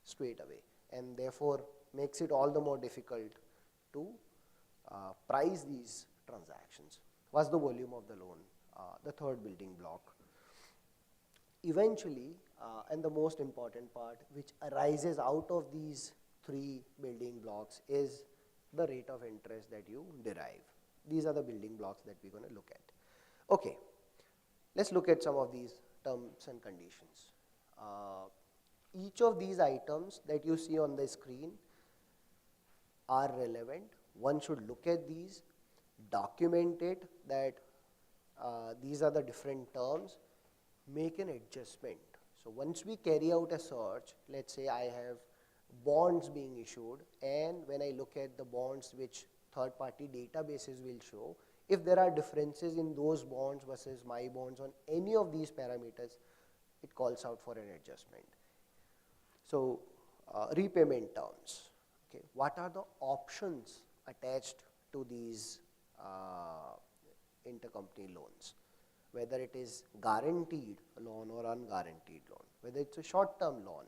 straight away, and therefore makes it all the more difficult to price these transactions. What's the volume of the loan? The third building block. Eventually, and the most important part, which arises out of these three building blocks, is the rate of interest that you derive. These are the building blocks that we're going to look at. Okay, let's look at some of these terms and conditions. Each of these items that you see on the screen are relevant. One should look at these, document it that these are the different terms, make an adjustment. So once we carry out a search, let's say I have bonds being issued, and when I look at the bonds which third-party databases will show, if there are differences in those bonds versus my bonds on any of these parameters, it calls out for an adjustment. So repayment terms. Okay, what are the options attached to these intercompany loans? Whether it is guaranteed loan or unguaranteed loan, whether it's a short-term loan,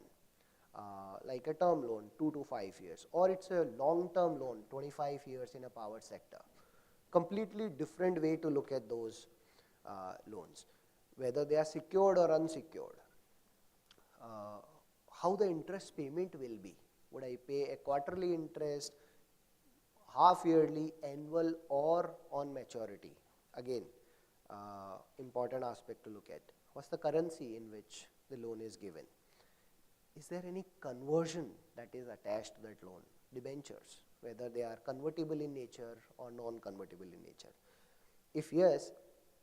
like a term loan, 2 to 5 years, or it's a long-term loan, 25 years in a power sector. Completely different way to look at those loans. Whether they are secured or unsecured. How the interest payment will be. Would I pay a quarterly interest, half yearly, annual, or on maturity? Again, important aspect to look at. What's the currency in which the loan is given? Is there any conversion that is attached to that loan? Debentures, whether they are convertible in nature or non-convertible in nature. If yes,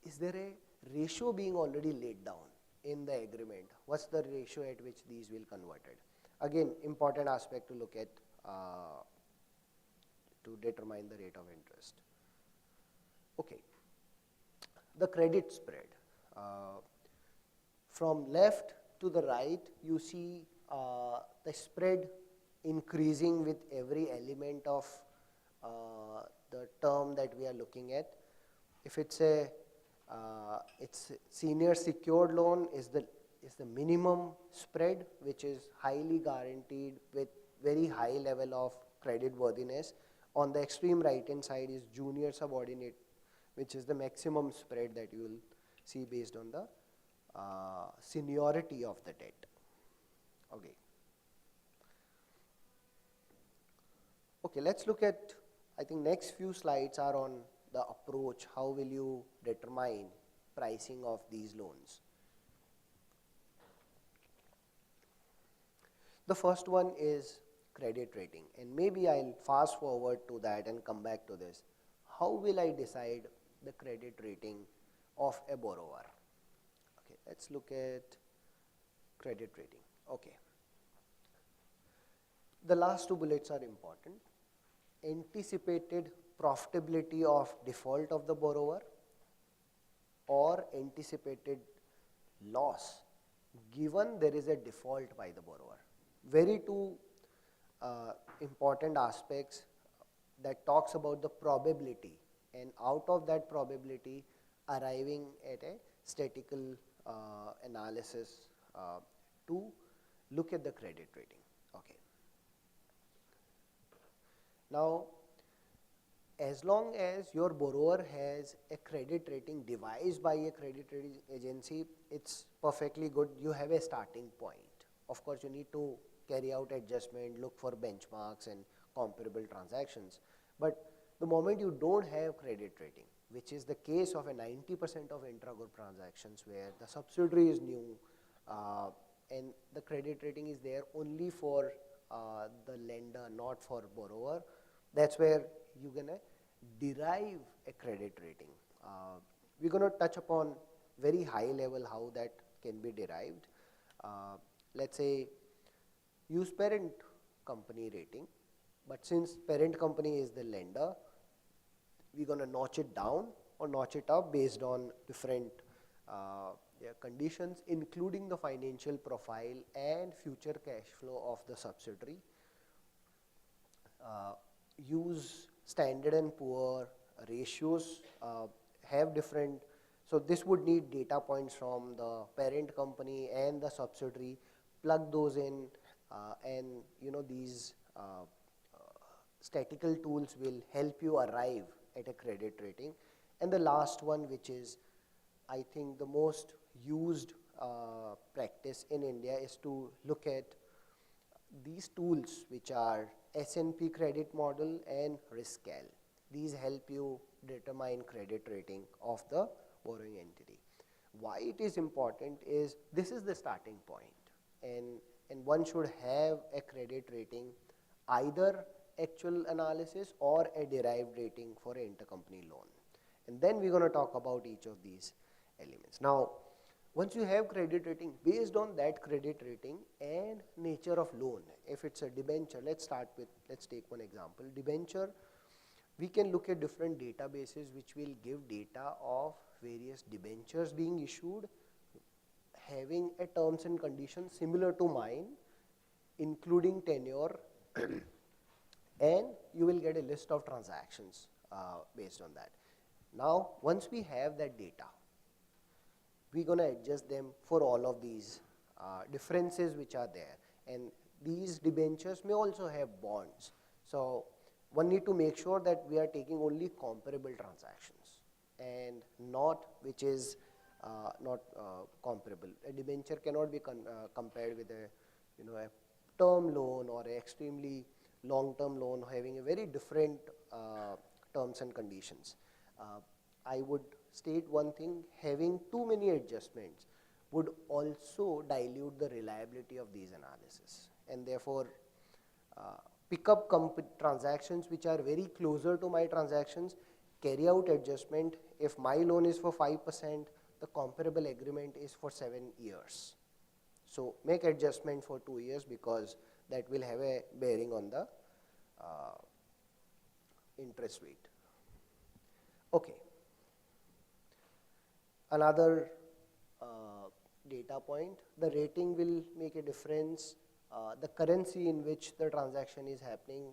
is there a ratio being already laid down in the agreement? What's the ratio at which these will converted? Again, important aspect to look at to determine the rate of interest. Okay, the credit spread. From left to the right, you see the spread increasing with every element of the term that we are looking at. If it's a it's senior secured loan is the minimum spread, which is highly guaranteed with very high level of credit worthiness. On the extreme right hand side is junior subordinate, which is the maximum spread that you will see based on the seniority of the debt. Okay. Okay, let's look at, I think next few slides are on the approach, how will you determine pricing of these loans. The first one is credit rating, and maybe I'll fast forward to that and come back to this. How will I decide the credit rating of a borrower? Okay, let's look at credit rating. Okay. The last two bullets are important. Anticipated profitability of default of the borrower or anticipated loss given there is a default by the borrower. Very two important aspects that talks about the probability, and out of that probability arriving at a statistical analysis to look at the credit rating. Okay. Now, as long as your borrower has a credit rating devised by a credit rating agency, it's perfectly good. You have a starting point. Of course, you need to carry out adjustment, look for benchmarks and comparable transactions. But the moment you don't have credit rating, which is the case of a 90% of intra-group transactions where the subsidiary is new and the credit rating is there only for the lender, not for borrower, that's where you're gonna derive a credit rating. We're gonna touch upon very high level how that can be derived. Let's say use parent company rating, but since parent company is the lender, we're gonna notch it down or notch it up based on different conditions, including the financial profile and future cash flow of the subsidiary. Use standard and poor ratios, have different, so this would need data points from the parent company and the subsidiary, plug those in, and these statistical tools will help you arrive at a credit rating. And the last one, which is I think the most used practice in India, is to look at these tools which are S&P credit model and RiskCal. These help you determine credit rating of the borrowing entity. Why it is important is this is the starting point, and one should have a credit rating, either actual analysis or a derived rating for an intercompany loan. And then we're going to talk about each of these elements. Now, once you have credit rating, based on that credit rating and nature of loan, if it's a debenture, let's take one example. Debenture, we can look at different databases which will give data of various debentures being issued, having a terms and conditions similar to mine, including tenure, and you will get a list of transactions based on that. Now, once we have that data, we're going to adjust them for all of these differences which are there. And these debentures may also have bonds. So one need to make sure that we are taking only comparable transactions and not which is not comparable. A debenture cannot be compared with a term loan or an extremely long-term loan having a very different terms and conditions. I would state one thing, having too many adjustments would also dilute the reliability of these analysis, and therefore pick up transactions which are very closer to my transactions, carry out adjustment. If my loan is for 5%, the comparable agreement is for 7 years. So make adjustment for 2 years because that will have a bearing on the interest rate. Okay. Another data point, the rating will make a difference. The currency in which the transaction is happening,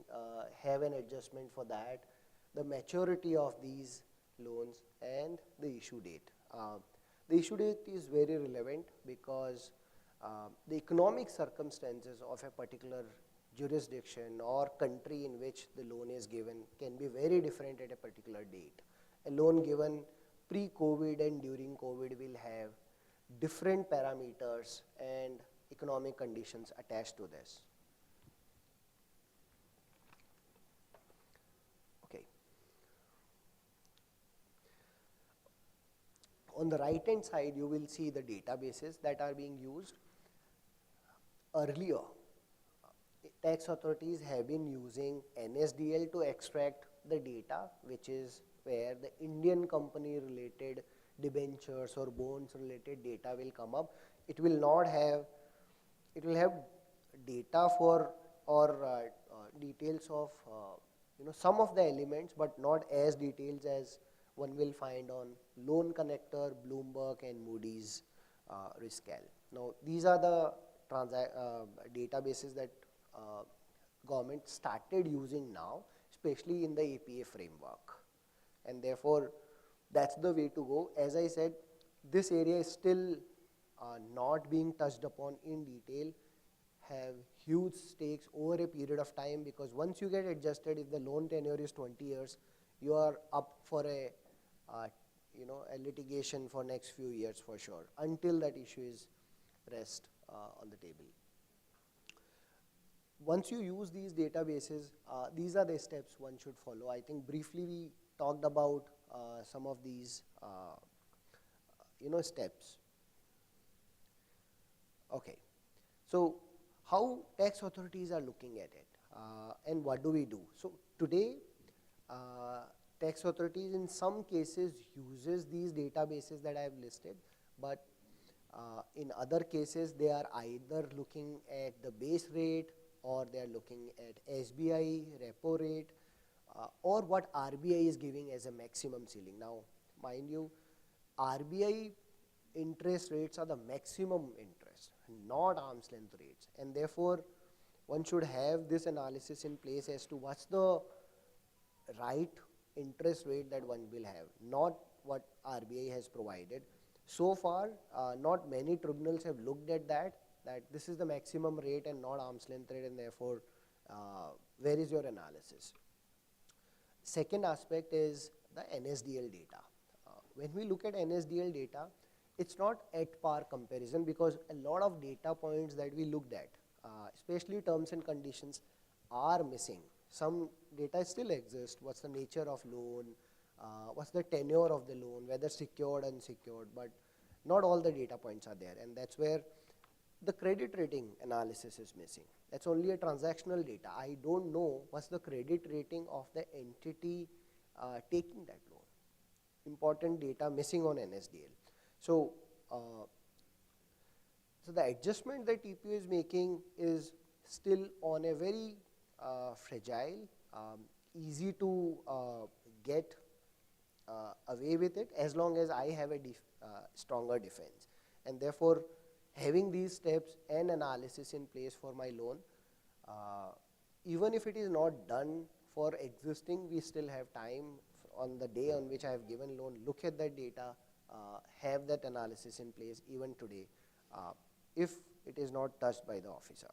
have an adjustment for that. The maturity of these loans and the issue date. The issue date is very relevant because the economic circumstances of a particular jurisdiction or country in which the loan is given can be very different at a particular date. A loan given pre-COVID and during COVID will have different parameters and economic conditions attached to this. Okay. On the right hand side, you will see the databases that are being used. Earlier, tax authorities have been using NSDL to extract the data, which is where the Indian company related debentures or bonds related data will come up. It will not have, it will have data for or details of some of the elements, but not as details as one will find on Loan Connector, Bloomberg and Moody's RiskCal. Now these are the databases that government started using now, especially in the APA framework. And therefore, that's the way to go. As I said, this area is still not being touched upon in detail, have huge stakes over a period of time, because once you get adjusted, if the loan tenure is 20 years, you are up for a litigation for next few years for sure, until that issue is rest on the table. Once you use these databases, these are the steps one should follow. I think briefly we talked about some of these steps. Okay, so how tax authorities are looking at it, and what do we do? So today, tax authorities in some cases uses these databases that I have listed, but in other cases they are either looking at the base rate, or they are looking at SBI, repo rate, or what RBI is giving as a maximum ceiling. Now, mind you, RBI interest rates are the maximum interest, not arm's length rates, and therefore one should have this analysis in place as to what's the right interest rate that one will have, not what RBI has provided. So far, not many tribunals have looked at that this is the maximum rate and not arm's length rate, and therefore, where is your analysis? Second aspect is the NSDL data. When we look at NSDL data, it's not at par comparison, because a lot of data points that we looked at, especially terms and conditions, are missing. Some data still exists. What's the nature of loan? What's the tenure of the loan, whether secured, unsecured, but not all the data points are there, and that's where the credit rating analysis is missing. That's only a transactional data. I don't know what's the credit rating of the entity taking that loan. Important data missing on NSDL. So, so the adjustment that TPO is making is still on a very fragile, easy to get away with it as long as I have a stronger defense. And therefore, having these steps and analysis in place for my loan, even if it is not done for existing, we still have time on the day on which I have given loan, look at that data, have that analysis in place even today, if it is not touched by the officer.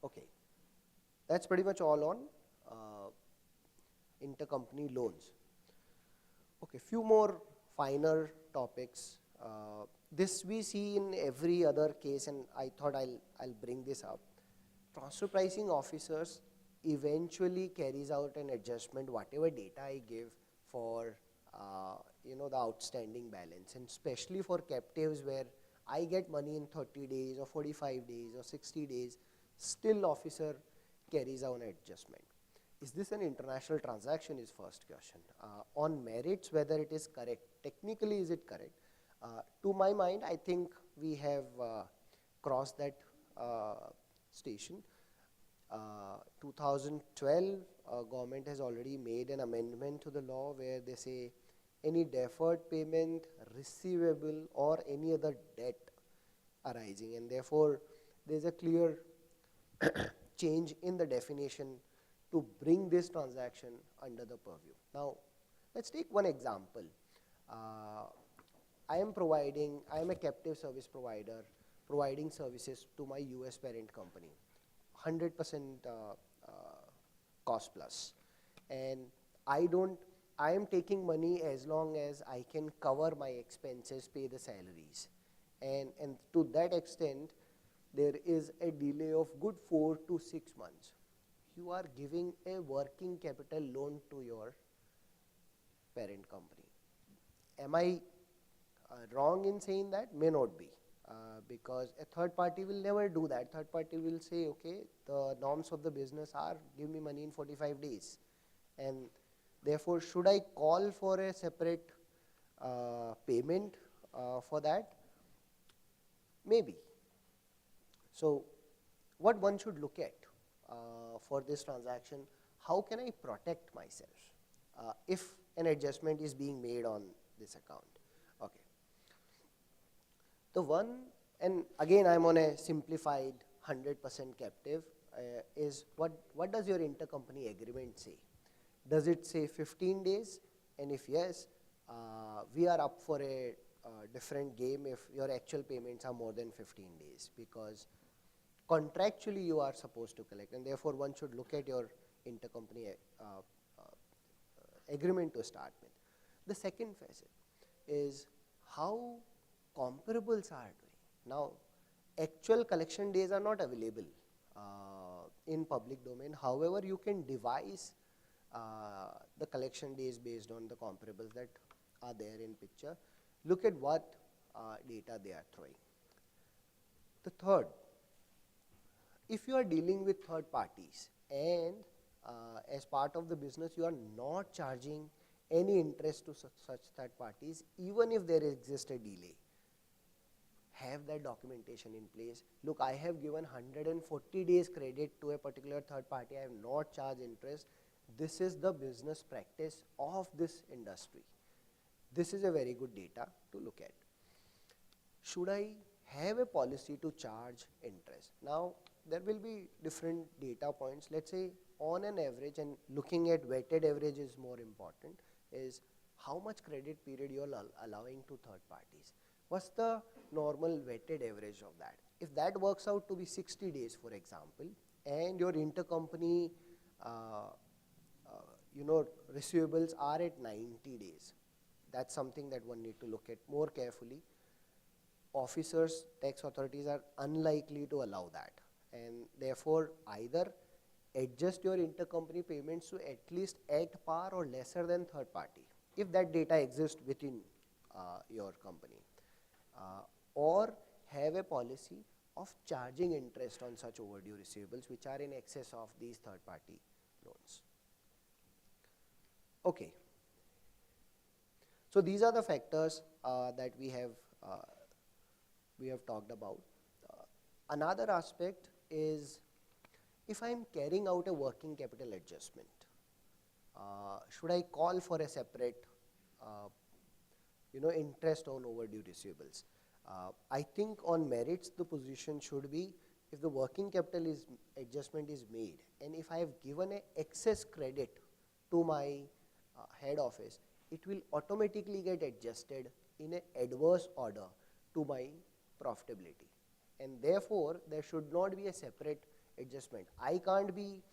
Okay, that's pretty much all on intercompany loans. Okay, few more finer topics. This we see in every other case, and I thought I'll bring this up. Transfer pricing officers eventually carries out an adjustment, whatever data I give for the outstanding balance, and especially for captives where I get money in 30 days or 45 days or 60 days, still officer carries out an adjustment. Is this an international transaction is first question. On merits, whether it is correct, technically is it correct? To my mind, I think we have crossed that station. 2012, government has already made an amendment to the law where they say any deferred payment, receivable, or any other debt arising, and therefore there's a clear change in the definition to bring this transaction under the purview. Now, let's take one example. I am a captive service provider, providing services to my US parent company, 100% cost plus. And I am taking money as long as I can cover my expenses, pay the salaries. And to that extent, there is a delay of good 4 to 6 months. You are giving a working capital loan to your parent company. Am I wrong in saying that? May not be, because a third party will never do that. Third party will say, okay, the norms of the business are give me money in 45 days. And therefore, should I call for a separate payment for that? Maybe. So, what one should look at for this transaction, how can I protect myself if an adjustment is being made on this account? Okay. The one, and again I'm on a simplified 100% captive, is what does your intercompany agreement say? Does it say 15 days? And if yes, we are up for a different game if your actual payments are more than 15 days, because contractually you are supposed to collect, and therefore one should look at your intercompany agreement to start with. The second facet is how comparables are doing. Now, actual collection days are not available in public domain. However, you can devise the collection days based on the comparables that are there in picture. Look at what data they are throwing. The third, if you are dealing with third parties and as part of the business you are not charging any interest to such third parties, even if there exists a delay, have that documentation in place. Look, I have given 140 days credit to a particular third party, I have not charged interest. This is the business practice of this industry. This is a very good data to look at. Should I have a policy to charge interest? Now, there will be different data points. Let's say on an average, and looking at weighted average is more important, is how much credit period you are allowing to third parties. What's the normal weighted average of that? If that works out to be 60 days, for example, and your intercompany receivables are at 90 days, that's something that one need to look at more carefully. Officers, tax authorities are unlikely to allow that, and therefore either adjust your intercompany payments to at least at par or lesser than third party, if that data exists within your company, or have a policy of charging interest on such overdue receivables which are in excess of these third party loans. Okay. So these are the factors that we have talked about. Another aspect is, if I am carrying out a working capital adjustment, should I call for a separate interest on overdue receivables? I think on merits the position should be, if the working capital adjustment is made and if I have given an excess credit to my head office, it will automatically get adjusted in an adverse order to my profitability, and therefore there should not be a separate adjustment. I can't be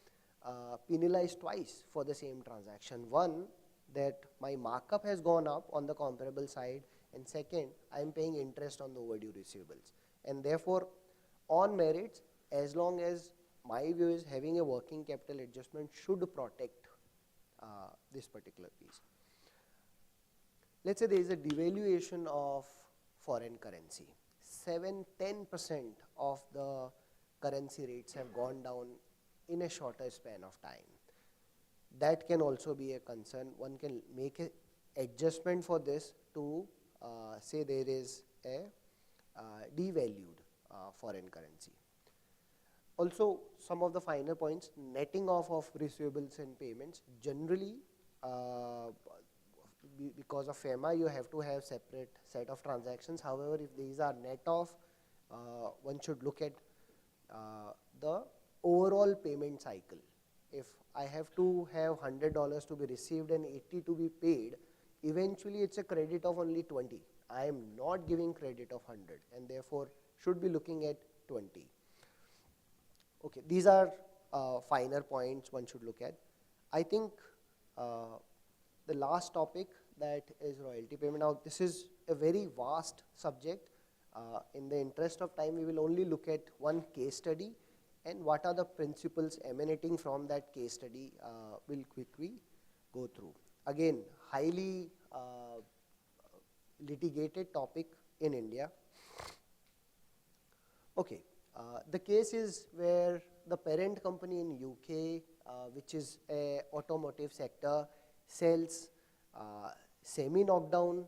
penalized twice for the same transaction. One, that my markup has gone up on the comparable side, and second, I am paying interest on the overdue receivables. And therefore, on merits, as long as my view is having a working capital adjustment should protect this particular piece. Let's say there is a devaluation of foreign currency. 7-10% of the currency rates have gone down in a shorter span of time. That can also be a concern. One can make an adjustment for this to say there is a devalued foreign currency. Also, some of the finer points, netting off of receivables and payments. Generally, because of FEMA, you have to have separate set of transactions. However, if these are net off, one should look at the overall payment cycle. If I have to have $100 to be received and 80 to be paid, eventually it's a credit of only 20. I am not giving credit of 100 and therefore should be looking at 20. Okay, these are finer points one should look at. I think the last topic, that is royalty payment. Now this is a very vast subject. In the interest of time, we will only look at one case study, and what are the principles emanating from that case study we'll quickly go through. Again, highly litigated topic in India. Okay, the case is where the parent company in UK, which is a automotive sector, sells semi-knockdown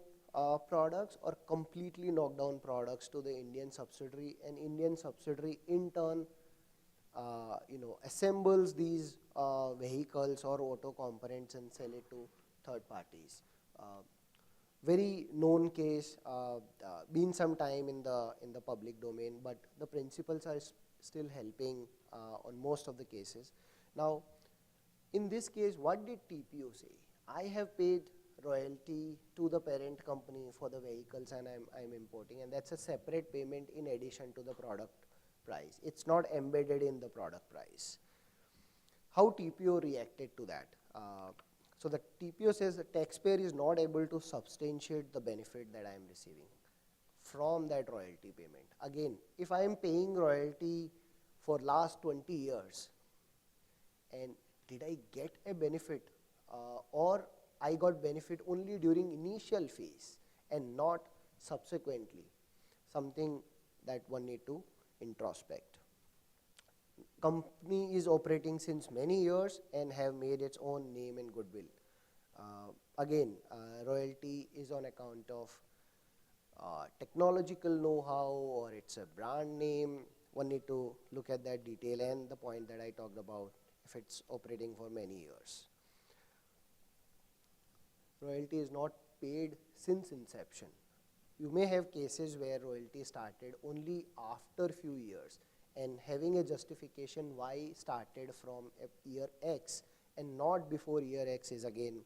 products or completely knockdown products to the Indian subsidiary, and Indian subsidiary in turn assembles these vehicles or auto components and sell it to third parties. Very known case, been some time in the public domain, but the principles are still helping on most of the cases. Now, in this case, what did TPO say? I have paid royalty to the parent company for the vehicles and I'm importing, and that's a separate payment in addition to the product price. It's not embedded in the product price. How TPO reacted to that? So the TPO says the taxpayer is not able to substantiate the benefit that I am receiving from that royalty payment. Again, if I am paying royalty for last 20 years, and did I get a benefit or I got benefit only during initial phase and not subsequently, something that one need to introspect. Company is operating since many years and have made its own name and goodwill. Again, royalty is on account of technological know-how or it's a brand name. One need to look at that detail and the point that I talked about if it's operating for many years. Royalty is not paid since inception. You may have cases where royalty started only after few years, and having a justification why started from year X and not before year X is again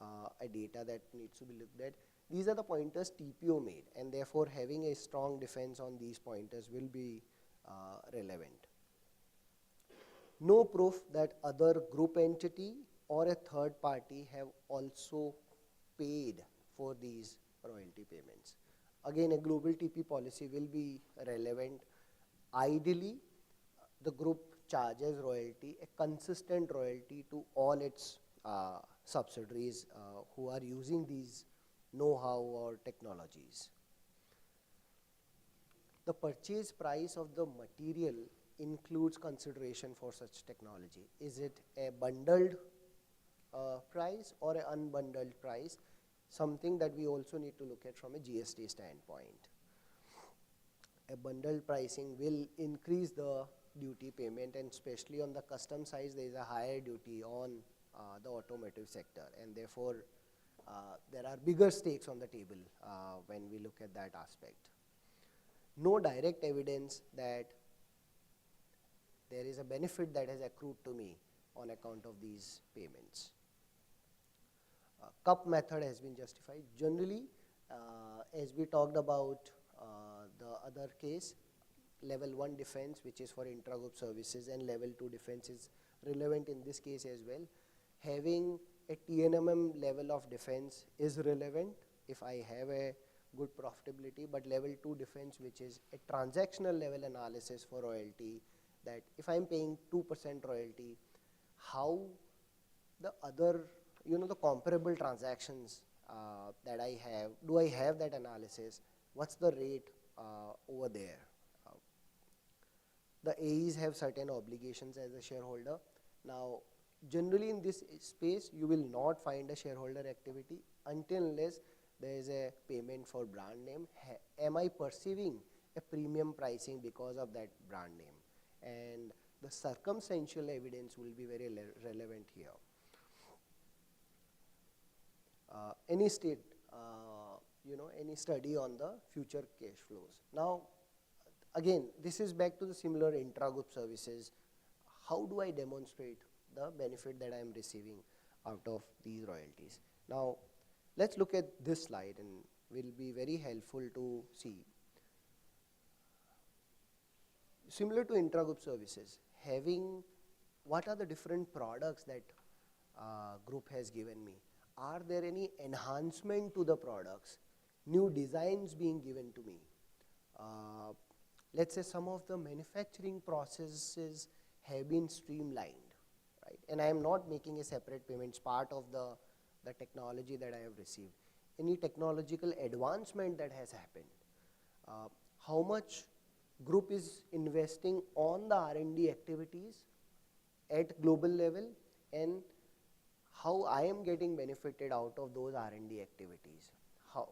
a data that needs to be looked at. These are the pointers TPO made, and therefore having a strong defense on these pointers will be relevant. No proof that other group entity or a third party have also paid for these royalty payments. Again, a global TP policy will be relevant. Ideally, the group charges royalty, a consistent royalty to all its subsidiaries who are using these know-how or technologies. The purchase price of the material includes consideration for such technology. Is it a bundled price or an unbundled price? Something that we also need to look at from a GST standpoint. A bundled pricing will increase the duty payment, and especially on the custom size, there is a higher duty on the automotive sector, and therefore there are bigger stakes on the table when we look at that aspect. No direct evidence that there is a benefit that has accrued to me on account of these payments. Cup method has been justified. Generally, as we talked about the other case, level 1 defense, which is for intra-group services, and level 2 defense is relevant in this case as well. Having a TNMM level of defense is relevant if I have a good profitability, but level 2 defense, which is a transactional level analysis for royalty, that if I'm paying 2% royalty, how the other, the comparable transactions that I have, do I have that analysis? What's the rate over there? The AEs have certain obligations as a shareholder. Now, generally in this space, you will not find a shareholder activity until unless there is a payment for brand name. Am I perceiving a premium pricing because of that brand name? And the circumstantial evidence will be very relevant here. Any state, any study on the future cash flows. Now, again, this is back to the similar intra-group services. How do I demonstrate the benefit that I am receiving out of these royalties? Now, let's look at this slide and will be very helpful to see. Similar to intra-group services, having what are the different products that group has given me? Are there any enhancement to the products, new designs being given to me? Let's say some of the manufacturing processes have been streamlined, right? And I am not making a separate payments part of the technology that I have received. Any technological advancement that has happened? How much group is investing on the R&D activities at global level, and how I am getting benefited out of those R&D activities?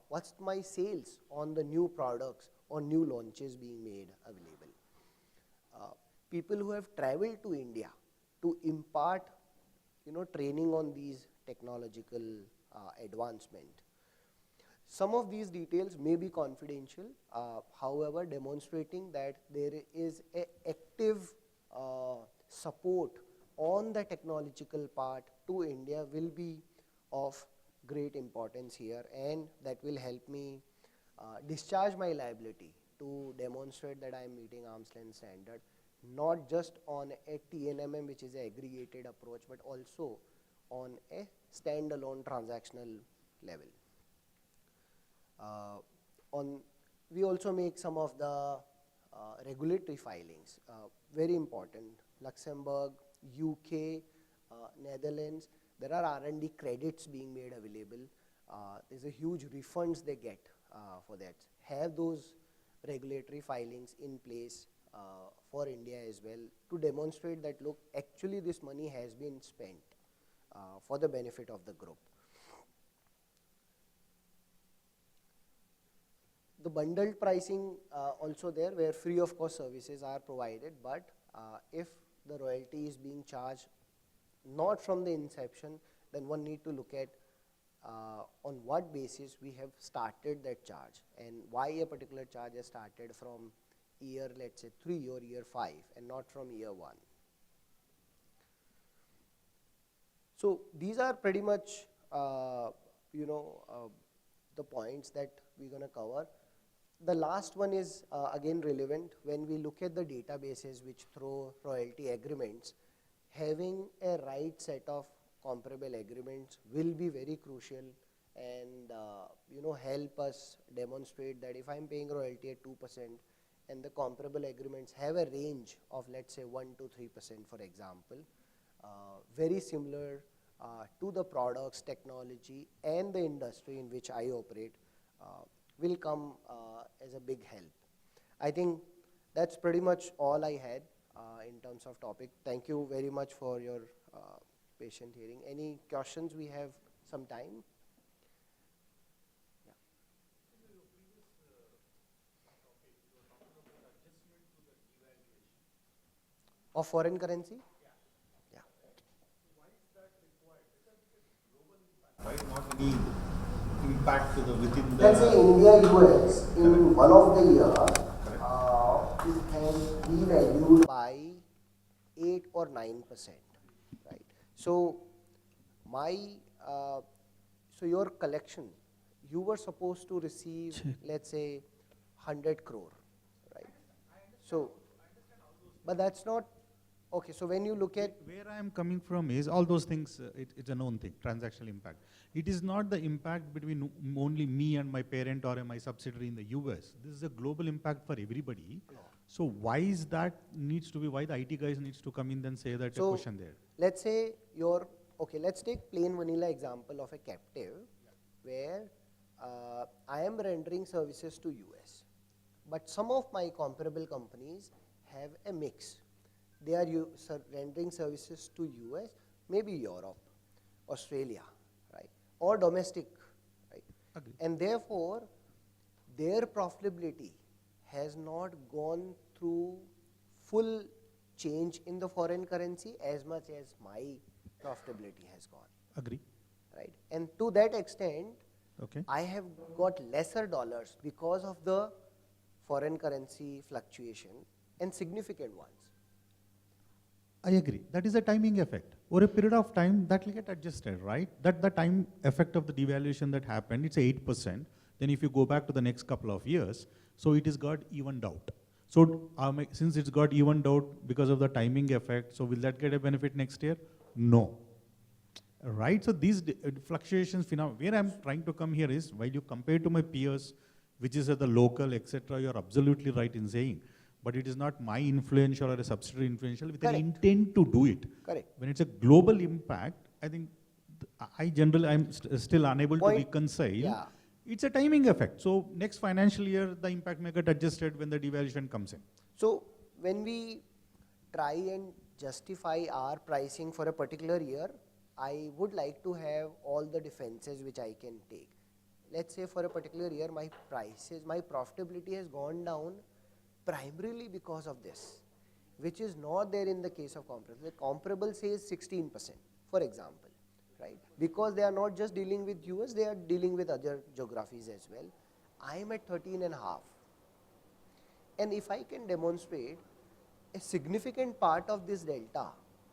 What's my sales on the new products or new launches being made available? People who have traveled to India to impart, training on these technological advancement. Some of these details may be confidential, however, demonstrating that there is an active support on the technological part to India will be of great importance here, and that will help me discharge my liability to demonstrate that I am meeting arm's length standard, not just on a TNMM, which is an aggregated approach, but also on a standalone transactional level. We also make some of the regulatory filings, very important. Luxembourg, UK, Netherlands, there are R&D credits being made available. There's a huge refunds they get for that. Have those regulatory filings in place for India as well to demonstrate that, look, actually this money has been spent for the benefit of the group. The bundled pricing also there, where free of cost services are provided, but if the royalty is being charged not from the inception, then one need to look at on what basis we have started that charge and why a particular charge has started from year, let's say 3 or year 5 and not from year 1. So these are pretty much the points that we're going to cover. The last one is again relevant. When we look at the databases which throw royalty agreements, having a right set of comparable agreements will be very crucial and help us demonstrate that if I'm paying royalty at 2% and the comparable agreements have a range of, let's say, 1 to 3%, for example, very similar to the products, technology and the industry in which I operate, will come as a big help. I think that's pretty much all I had in terms of topic. Thank you very much for your patient hearing. Any questions? We have some time. Yeah. Of foreign currency? Yeah. Why not any impact to the within the? Let's say India US in one of the years it has devalued by 8 or 9%, right? So so your collection, you were supposed to receive, let's say, 100 crore, right? So, but that's not okay. So when you look at where I am coming from is all those things, it's a known thing, transactional impact. It is not the impact between only me and my parent or my subsidiary in the US. This is a global impact for everybody. No. So why is that needs to be, why the IT guys needs to come in and say that a question there? Let's say let's take plain vanilla example of a captive where I am rendering services to US, but some of my comparable companies have a mix. They are rendering services to US, maybe Europe, Australia, right, or domestic, right? Agree. And therefore, their profitability has not gone through full change in the foreign currency as much as my profitability has gone, Agree. right? And to that extent, Okay. I have got lesser dollars because of the foreign currency fluctuation and significant ones. I agree. That is a timing effect. Over a period of time, that will get adjusted, right? That the time effect of the devaluation that happened, it's 8%. Then if you go back to the next couple of years, so it is got evened out. So since it's got evened out because of the timing effect, so will that get a benefit next year? No. Right? So these fluctuations, where I'm trying to come here is, while you compare to my peers, which is at the local, etc., you're absolutely right in saying, but it is not my influential or a subsidiary influential with an intent to do it. Correct. When it's a global impact, I think I'm still unable to reconcile. Yeah. It's a timing effect. So next financial year, the impact may get adjusted when the devaluation comes in. So when we try and justify our pricing for a particular year, I would like to have all the defenses which I can take. Let's say for a particular year, my profitability has gone down primarily because of this, which is not there in the case of comparable. The comparable says 16%, for example, right? Because they are not just dealing with US, they are dealing with other geographies as well. I am at 13.5. And if I can demonstrate a significant part of this delta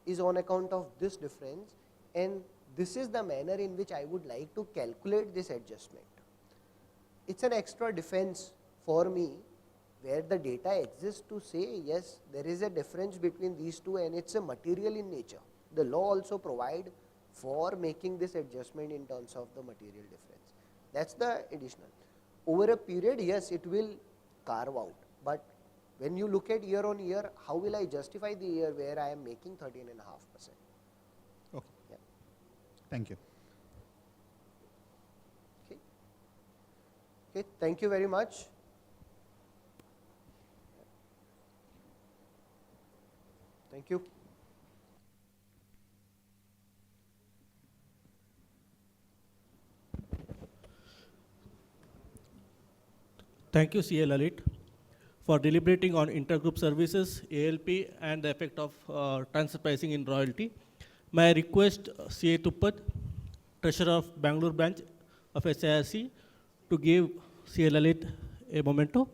is on account of this difference, and this is the manner in which I would like to calculate this adjustment. It's an extra defense for me where the data exists to say, yes, there is a difference between these two and it's a material in nature. The law also provides for making this adjustment in terms of the material difference. That's the additional. Over a period, yes, it will carve out, but when you look at year on year, how will I justify the year where I am making 13.5%? Okay. Yeah. Thank you. Okay. Okay, thank you very much. Thank you. Thank you, CA Lalit, for deliberating on intergroup services, ALP, and the effect of transfer pricing in royalty. May I request CA Tuppat, Treasurer of Bangalore branch of SIRC, to give CA Lalit a memento.